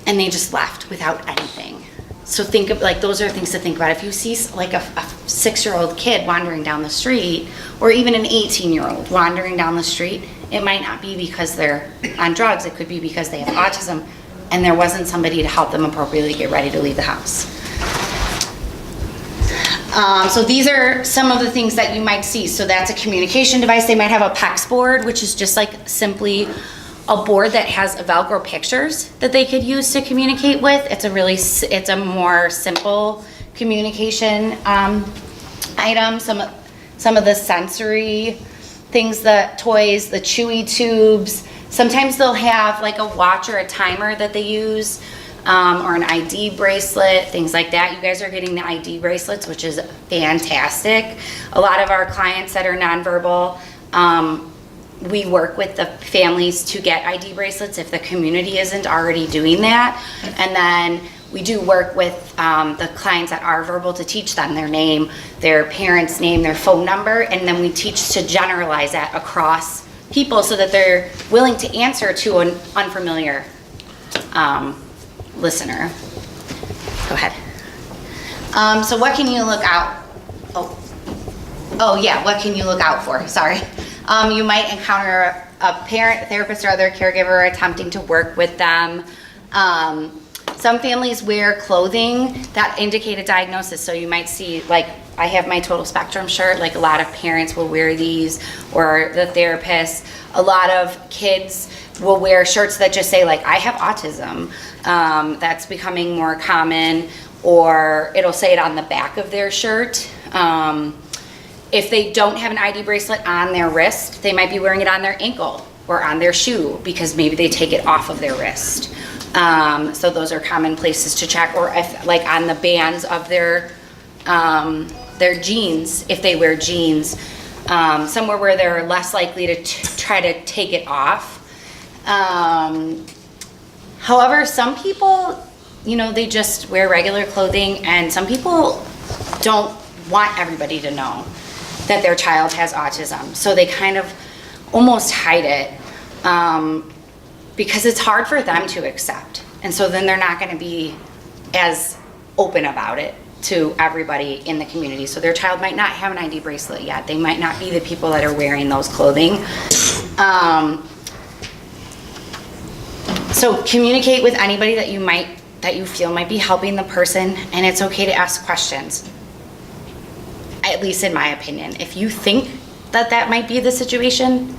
and they just left without anything. So think of, like, those are things to think about. If you see like a 6-year-old kid wandering down the street, or even an 18-year-old wandering down the street, it might not be because they're on drugs. It could be because they have autism and there wasn't somebody to help them appropriately get ready to leave the house. So these are some of the things that you might see. So that's a communication device. They might have a PEX board, which is just like simply a board that has Velcro pictures that they could use to communicate with. It's a more simple communication items, some of the sensory things, the toys, the chewy tubes. Sometimes they'll have like a watch or a timer that they use, or an ID bracelet, things like that. You guys are getting the ID bracelets, which is fantastic. A lot of our clients that are nonverbal, we work with the families to get ID bracelets if the community isn't already doing that. And then we do work with the clients that are verbal to teach them their name, their parents' name, their phone number, and then we teach to generalize that across people so that they're willing to answer to an unfamiliar listener. Go ahead. So what can you look out? Oh yeah, what can you look out for? Sorry. You might encounter a parent, therapist, or other caregiver attempting to work with them. Some families wear clothing that indicate a diagnosis. So you might see, like, I have my total spectrum shirt, like a lot of parents will wear these, or the therapist. A lot of kids will wear shirts that just say, like, I have autism. That's becoming more common, or it'll say it on the back of their shirt. If they don't have an ID bracelet on their wrist, they might be wearing it on their ankle or on their shoe because maybe they take it off of their wrist. So those are common places to check, or if, like, on the bands of their jeans, if they wear jeans, somewhere where they're less likely to try to take it off. However, some people, you know, they just wear regular clothing, and some people don't want everybody to know that their child has autism. So they kind of almost hide it because it's hard for them to accept. And so then they're not going to be as open about it to everybody in the community. So their child might not have an ID bracelet yet. They might not be the people that are wearing those clothing. So communicate with anybody that you feel might be helping the person, and it's okay to ask questions. At least in my opinion. If you think that that might be the situation,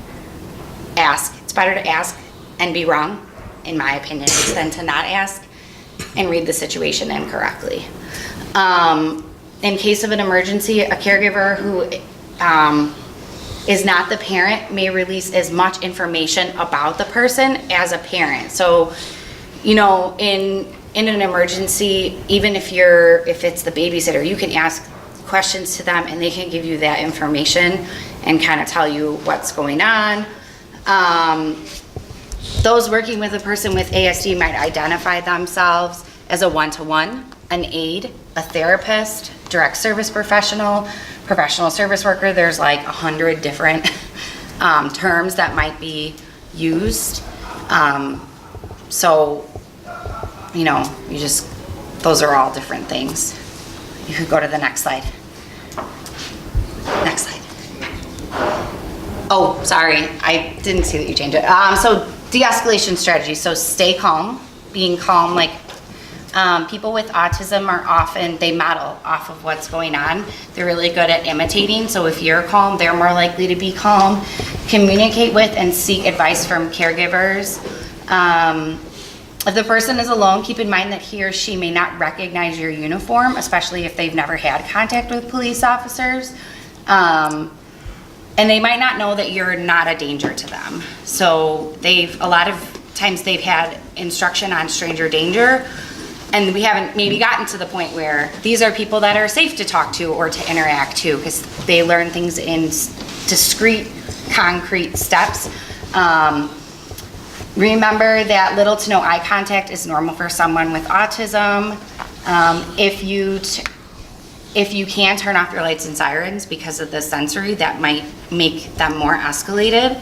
ask. It's better to ask and be wrong, in my opinion, than to not ask and read the situation incorrectly. In case of an emergency, a caregiver who is not the parent may release as much information about the person as a parent. So, you know, in an emergency, even if it's the babysitter, you can ask questions to them and they can give you that information and kind of tell you what's going on. Those working with a person with ASD might identify themselves as a one-to-one, an aide, a therapist, direct service professional, professional service worker. There's like 100 different terms that might be used. So, you know, those are all different things. You could go to the next slide. Next slide. Oh, sorry, I didn't see that you changed it. So de-escalation strategy. So stay calm, being calm. Like people with autism are often, they model off of what's going on. They're really good at imitating. So if you're calm, they're more likely to be calm. Communicate with and seek advice from caregivers. If the person is alone, keep in mind that he or she may not recognize your uniform, especially if they've never had contact with police officers. And they might not know that you're not a danger to them. So a lot of times they've had instruction on stranger danger, and we haven't maybe gotten to the point where these are people that are safe to talk to or to interact to, because they learn things in discrete, concrete steps. Remember that little to no eye contact is normal for someone with autism. If you can turn off your lights and sirens because of the sensory, that might make them more escalated.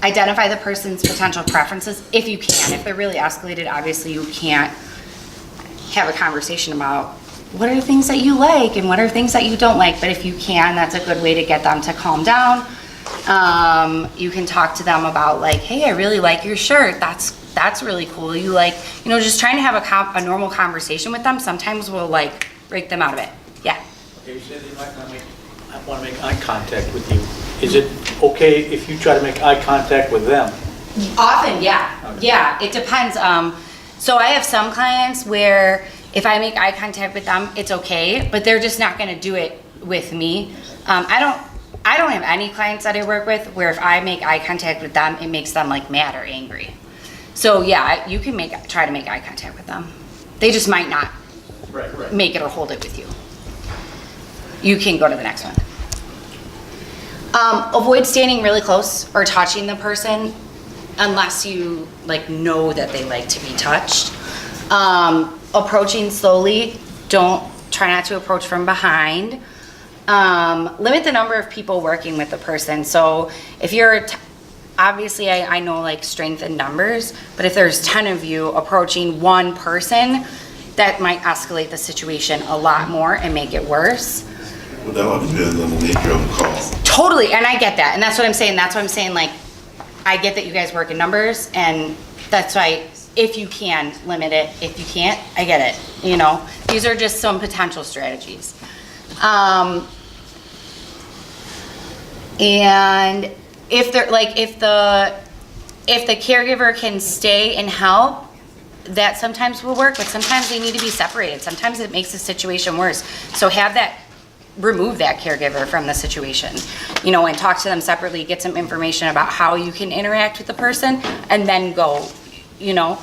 Identify the person's potential preferences if you can. If they're really escalated, obviously you can't have a conversation about what are things that you like and what are things that you don't like. But if you can, that's a good way to get them to calm down. You can talk to them about, like, hey, I really like your shirt. That's really cool. You like, you know, just trying to have a normal conversation with them. Sometimes we'll like break them out of it. Yeah. Okay, you said they might not want to make eye contact with you. Is it okay if you try to make eye contact with them? Often, yeah. Okay. Yeah, it depends. So I have some clients where if I make eye contact with them, it's okay, but they're just not gonna do it with me. I don't have any clients that I work with where if I make eye contact with them, it makes them like mad or angry. So yeah, you can try to make eye contact with them. They just might not make it or hold it with you. You can go to the next one. Avoid standing really close or touching the person unless you like know that they like to be touched. Approaching slowly, try not to approach from behind. Limit the number of people working with the person. So if you're, obviously I know like strength in numbers, but if there's 10 of you approaching one person, that might escalate the situation a lot more and make it worse. Well, that all depends on the nature of the call. Totally, and I get that, and that's what I'm saying. That's what I'm saying, like, I get that you guys work in numbers, and that's why, if you can, limit it. If you can't, I get it, you know? These are just some potential strategies. And if they're, like, if the caregiver can stay and help, that sometimes will work, but sometimes they need to be separated. Sometimes it makes the situation worse. So remove that caregiver from the situation, you know, and talk to them separately, get some information about how you can interact with the person, and then go, you know.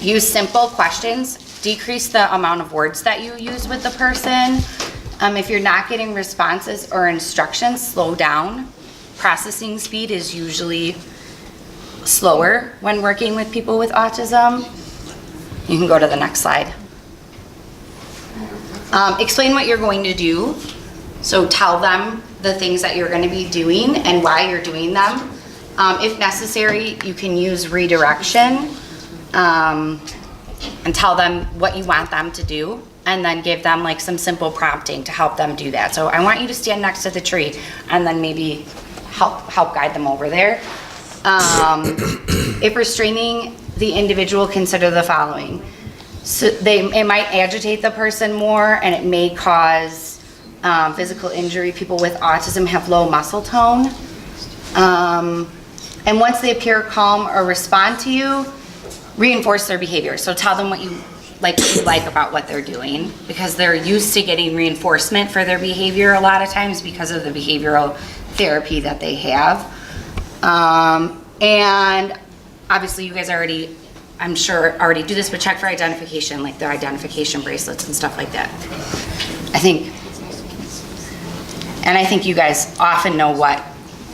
Use simple questions, decrease the amount of words that you use with the person. If you're not getting responses or instructions, slow down. Processing speed is usually slower when working with people with autism. You can go to the next slide. Explain what you're going to do. So tell them the things that you're going to be doing and why you're doing them. If necessary, you can use redirection and tell them what you want them to do, and then give them like some simple prompting to help them do that. So I want you to stand next to the tree, and then maybe help guide them over there. If restraining the individual, consider the following. So it might agitate the person more, and it may cause physical injury. People with autism have low muscle tone. And once they appear calm or respond to you, reinforce their behavior. So tell them what you like about what they're doing, because they're used to getting reinforcement for their behavior a lot of times because of the behavioral therapy that they have. And obviously you guys I'm sure already do this, but check for identification, like their identification bracelets and stuff like that. I think you guys often know what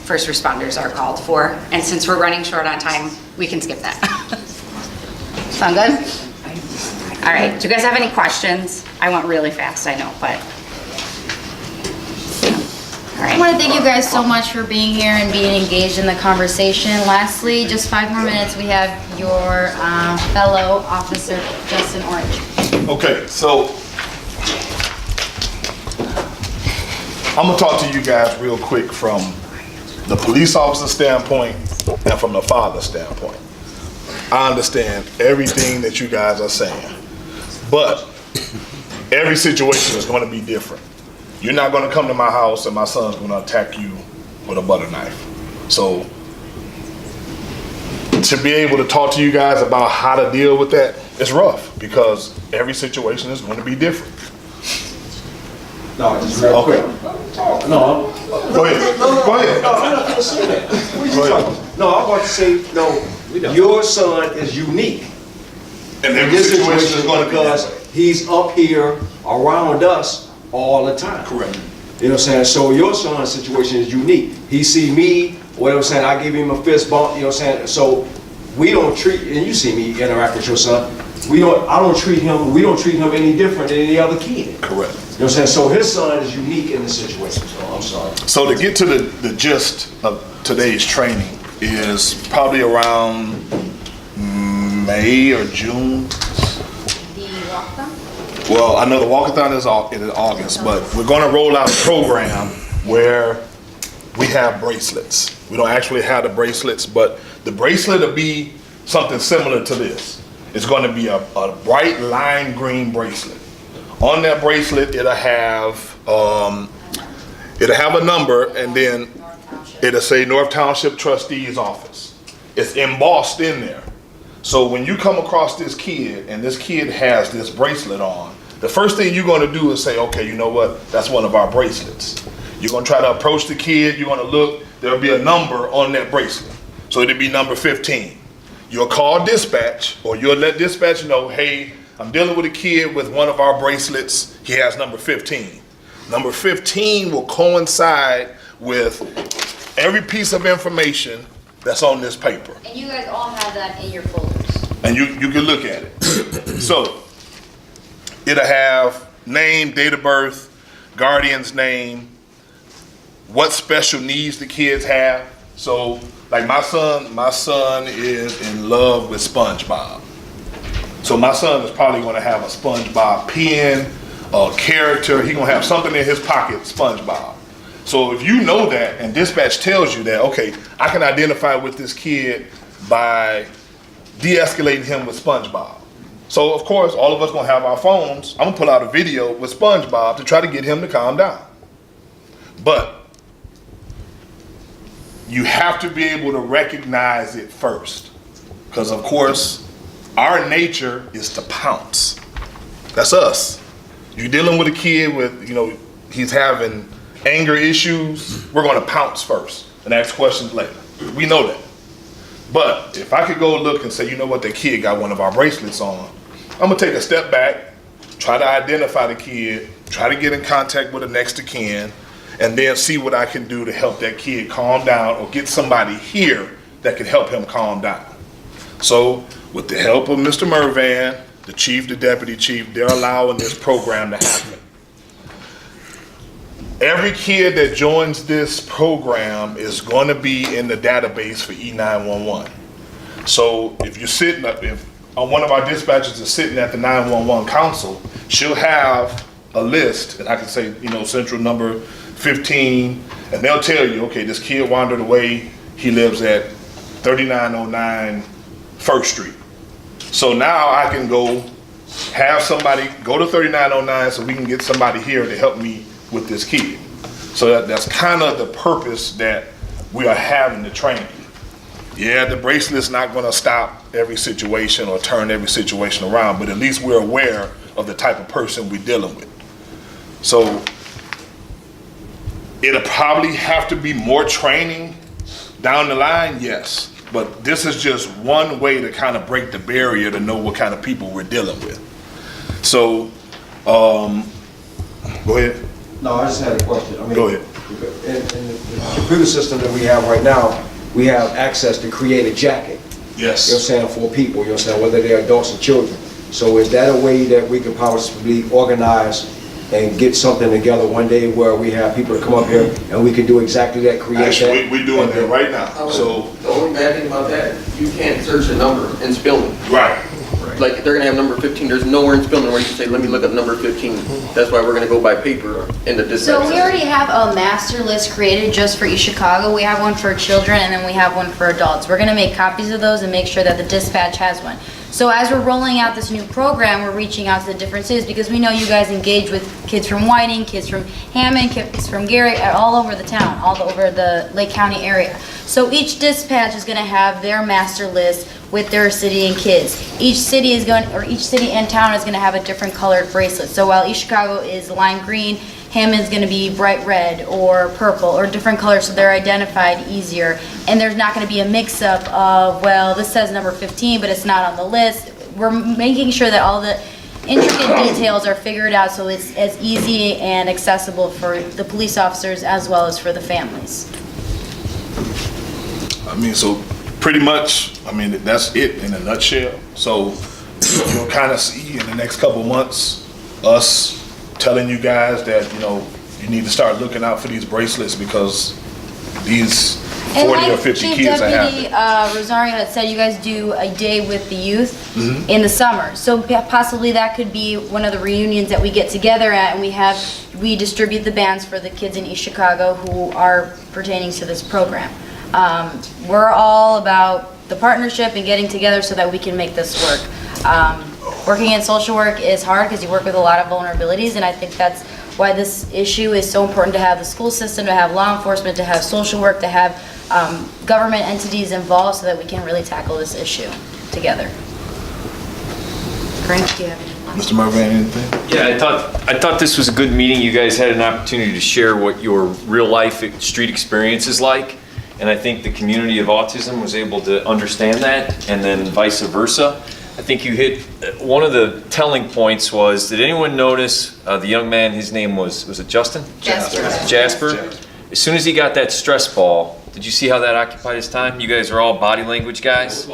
first responders are called for, and since we're running short on time, we can skip that. Sound good? All right, do you guys have any questions? I went really fast, I know, but. All right. I want to thank you guys so much for being here and being engaged in the conversation. Lastly, just 5 more minutes, we have your fellow officer, Justin Orange. Okay, so I'm gonna talk to you guys real quick from the police officer standpoint and from the father standpoint. I understand everything that you guys are saying, but every situation is going to be different. You're not going to come to my house and my son's going to attack you with a butter knife. So to be able to talk to you guys about how to deal with that, it's rough because every situation is going to be different. No, just real quick. No, go ahead. Go ahead. No, I'm not going to say that. What are you talking about? No, I'm about to say, no, your son is unique. And every situation is going to be because he's up here around us all the time. Correct. You know what I'm saying? So your son's situation is unique. He see me, what I'm saying, I give him a fist bump, you know what I'm saying? So we don't treat, and you see me interact with your son, we don't treat him any different than any other kid. Correct. You know what I'm saying? So his son is unique in this situation, so I'm sorry. So to get to the gist of today's training is probably around May or June. The walkathon? Well, I know the walkathon is in August, but we're going to roll out a program where we have bracelets. We don't actually have the bracelets, but the bracelet will be something similar to this. It's going to be a bright lime green bracelet. On that bracelet, it'll have a number, and then it'll say North Township Trustee's Office. It's embossed in there. So when you come across this kid and this kid has this bracelet on, the first thing you're going to do is say, okay, you know what? That's one of our bracelets. You're going to try to approach the kid. You're going to look. There'll be a number on that bracelet. So it'll be number 15. You'll call dispatch, or you'll let dispatch know, hey, I'm dealing with a kid with one of our bracelets. He has number 15. Number 15 will coincide with every piece of information that's on this paper. And you guys all have that in your folders. And you can look at it. So it'll have name, date of birth, guardian's name, what special needs the kids have. So like my son is in love with SpongeBob. So my son is probably going to have a SpongeBob pen, a character. He's going to have something in his pocket, SpongeBob. So if you know that and dispatch tells you that, okay, I can identify with this kid by de-escalating him with SpongeBob. So of course, all of us going to have our phones. I'm going to pull out a video with SpongeBob to try to get him to calm down. But you have to be able to recognize it first. Because of course, our nature is to pounce. That's us. You're dealing with a kid with, he's having anger issues, we're going to pounce first and ask questions later. We know that. But if I could go look and say, you know what, that kid got one of our bracelets on, I'm going to take a step back, try to identify the kid, try to get in contact with the next of kin, and then see what I can do to help that kid calm down or get somebody here that can help him calm down. So with the help of Mr. Mervan, the chief, the deputy chief, they're allowing this program to happen. Every kid that joins this program is going to be in the database for E911. So if you're sitting up, if one of our dispatchers is sitting at the 911 console, she'll have a list, and I can say, central number 15, and they'll tell you, okay, this kid wandered away. He lives at 3909 First Street. So now I can go have somebody go to 3909 so we can get somebody here to help me with this kid. So that's kind of the purpose that we are having the training. Yeah, the bracelet's not going to stop every situation or turn every situation around, but at least we're aware of the type of person we're dealing with. So it'll probably have to be more training down the line, yes. But this is just one way to kind of break the barrier to know what kind of people we're dealing with. So, go ahead. No, I just had a question. Go ahead. In the computer system that we have right now, we have access to create a jacket. Yes. You know what I'm saying, for people, you know what I'm saying, whether they're adults or children. So is that a way that we could possibly organize and get something together one day where we have people to come up here and we can do exactly that, create Actually, that? we're doing that right now. So the only bad thing about that, you can't search a number in spelling. Right. Like, they're gonna have number 15, there's nowhere in spelling where you can say, let me look up number 15. That's why we're gonna go by paper in the dispatch. So we already have a master list created just for East Chicago. We have one for children and then we have one for adults. We're gonna make copies of those and make sure that the dispatch has one. So as we're rolling out this new program, we're reaching out to the different cities because we know you guys engage with kids from Whiting, kids from Hammond, kids from Gary, all over the town, all over the Lake County area. So each dispatch is going to have their master list with their city and kids. Each city and town is going to have a different colored bracelet. So while East Chicago is lime green, Hammond's going to be bright red or purple or different colors, so they're identified easier. And there's not going to be a mix-up of, well, this says number 15, but it's not on the list. We're making sure that all the intricate details are figured out so it's as easy and accessible for the police officers as well as for the families. I mean, so pretty much, I mean, that's it in a nutshell. So you'll kind of see in the next couple months us telling you guys that, you need to start looking out for these bracelets because these 40 or 50 kids are having. Deputy Rosario had said you guys do a day with the youth in the summer. So possibly that could be one of the reunions that we get together at, and we distribute the bands for the kids in East Chicago who are pertaining to this program. We're all about the partnership and getting together so that we can make this work. Working in social work is hard because you work with a lot of vulnerabilities, and I think that's why this issue is so important to have the school system, to have law enforcement, to have social work, to have government entities involved so that we can really tackle this issue. together. Frank, do you have any? Mr. Mervan, anything? Yeah, I thought this was a good meeting. You guys had an opportunity to share what your real life street experience is like. And I think the community of autism was able to understand that, and then vice versa. I think you hit, one of the telling points was, did anyone notice the young man, his name was it Justin? Jasper. As soon as he got that stress ball, did you see how that occupied his time? You guys are all body language guys.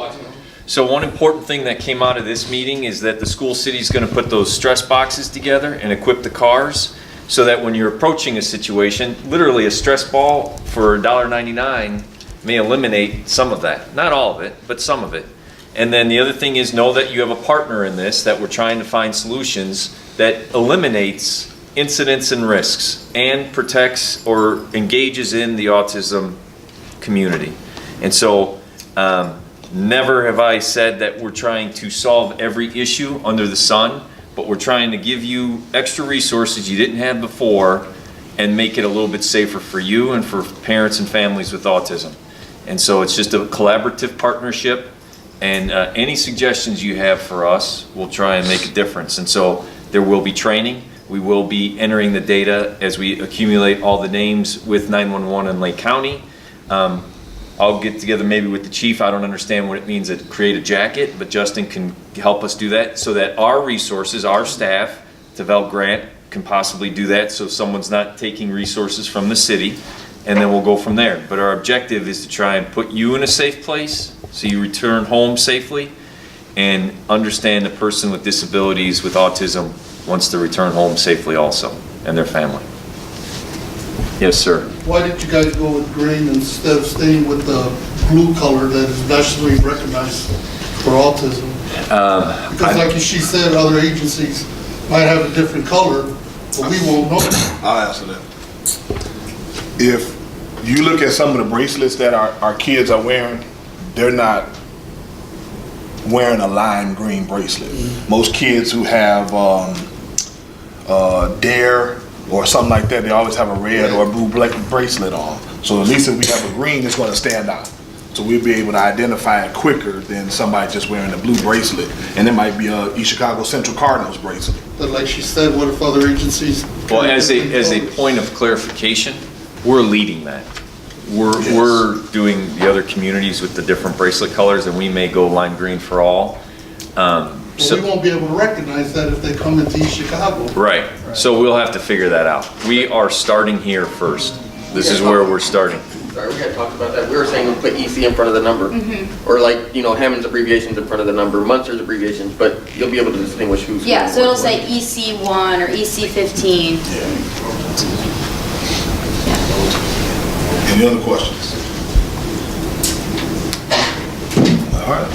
So one important thing that came out of this meeting is that the school city is going to put those stress boxes together and equip the cars so that when you're approaching a situation, literally a stress ball for $1.99 may eliminate some of that. Not all of it, but some of it. And then the other thing is, know that you have a partner in this, that we're trying to find solutions that eliminates incidents and risks and protects or engages in the autism community. And so never have I said that we're trying to solve every issue under the sun, but we're trying to give you extra resources you didn't have before and make it a little bit safer for you and for parents and families with autism. And so it's just a collaborative partnership, and any suggestions you have for us, we'll try and make a difference. And so there will be training. We will be entering the data as we accumulate all the names with 911 in Lake County. I'll get together maybe with the chief. I don't understand what it means to create a jacket, but Justin can help us do that so that our resources, our staff, Develop Grant, can possibly do that so someone's not taking resources from the city, and then we'll go from there. But our objective is to try and put you in a safe place so you return home safely, and understand the person with disabilities with autism wants to return home safely also, and their family. Yes, sir. Why did you guys go with green instead of staying with the blue color that is nationally recognized for autism? Because like she said, other agencies might have a different color, but we won't know. I'll answer that. If you look at some of the bracelets that our kids are wearing, they're not wearing a lime green bracelet. Most kids who have DARE or something like that, they always have a red or a blue bracelet on. So at least if we have a green, it's going to stand out. So we'll be able to identify it quicker than somebody just wearing a blue bracelet. And it might be a East Chicago Central Cardinals bracelet. But like she said, what if other agencies? Well, as a point of clarification, we're leading that. We're doing the other communities with the different bracelet colors, and we may go lime green for all. So we won't be able to recognize that if they come into East Chicago. Right. So we'll have to figure that out. We are starting here first. This is where we're starting. Sorry, we had talked about that. We were saying we'll put EC in front of the number. Or like, you know, Hammond's abbreviations in front of the number, Munster's abbreviations, but you'll be able to distinguish who's. Yeah, so it'll say EC1 or EC15. Any other questions? All right.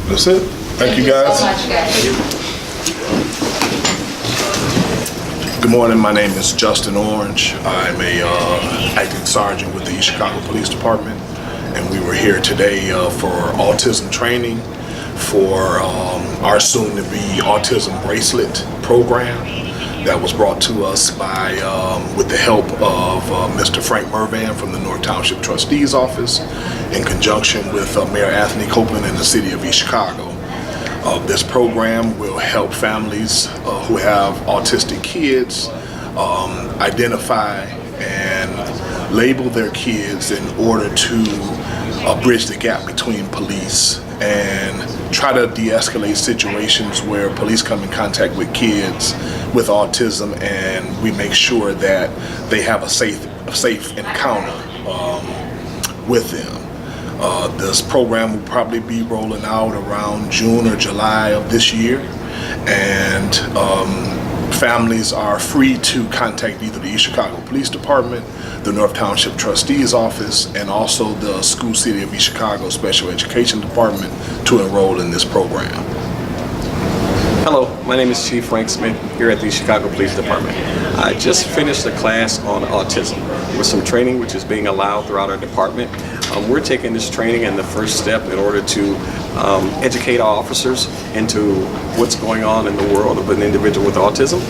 That's it. Thank you guys. So much, guys. Good morning. My name is Justin Orange. I'm a acting sergeant with the East Chicago Police Department, and we were here today for autism training for our soon-to-be autism bracelet program that was brought to us by, with the help of Mr. Frank Mervan from the North Township Trustee's Office, in conjunction with Mayor Anthony Copeland and the City of East Chicago. This program will help families who have autistic kids identify and label their kids in order to bridge the gap between police and try to de-escalate situations where police come in contact with kids with autism, and we make sure that they have a safe encounter with them. This program will probably be rolling out around June or July of this year, and families are free to contact either the East Chicago Police Department, the North Township Trustee's Office, and also the School City of East Chicago Special Education Department to enroll in this program. Hello, my name is Chief Frank Smith here at the Chicago Police Department. I just finished a class on autism with some training which is being allowed throughout our department. We're taking this training and the first step in order to educate our officers into what's going on in the world of an individual with autism.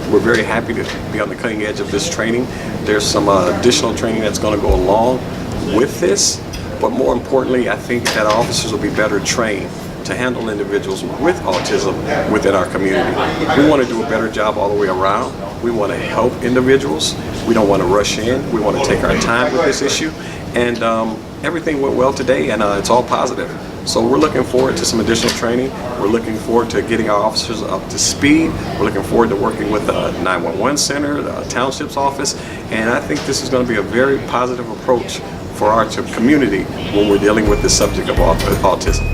We're very happy to be on the cutting edge of this training. There's some additional training that's going to go along with this. But more importantly, I think that our officers will be better trained to handle individuals with autism within our community. We want to do a better job all the way around. We want to help individuals. We don't want to rush in. We want to take our time with this issue. And everything went well today, and it's all positive. So we're looking forward to some additional training. We're looking forward to getting our officers up to speed. We're looking forward to working with the 911 center, the township's office, and I think this is going to be a very positive approach for our community when we're dealing with the subject of autism.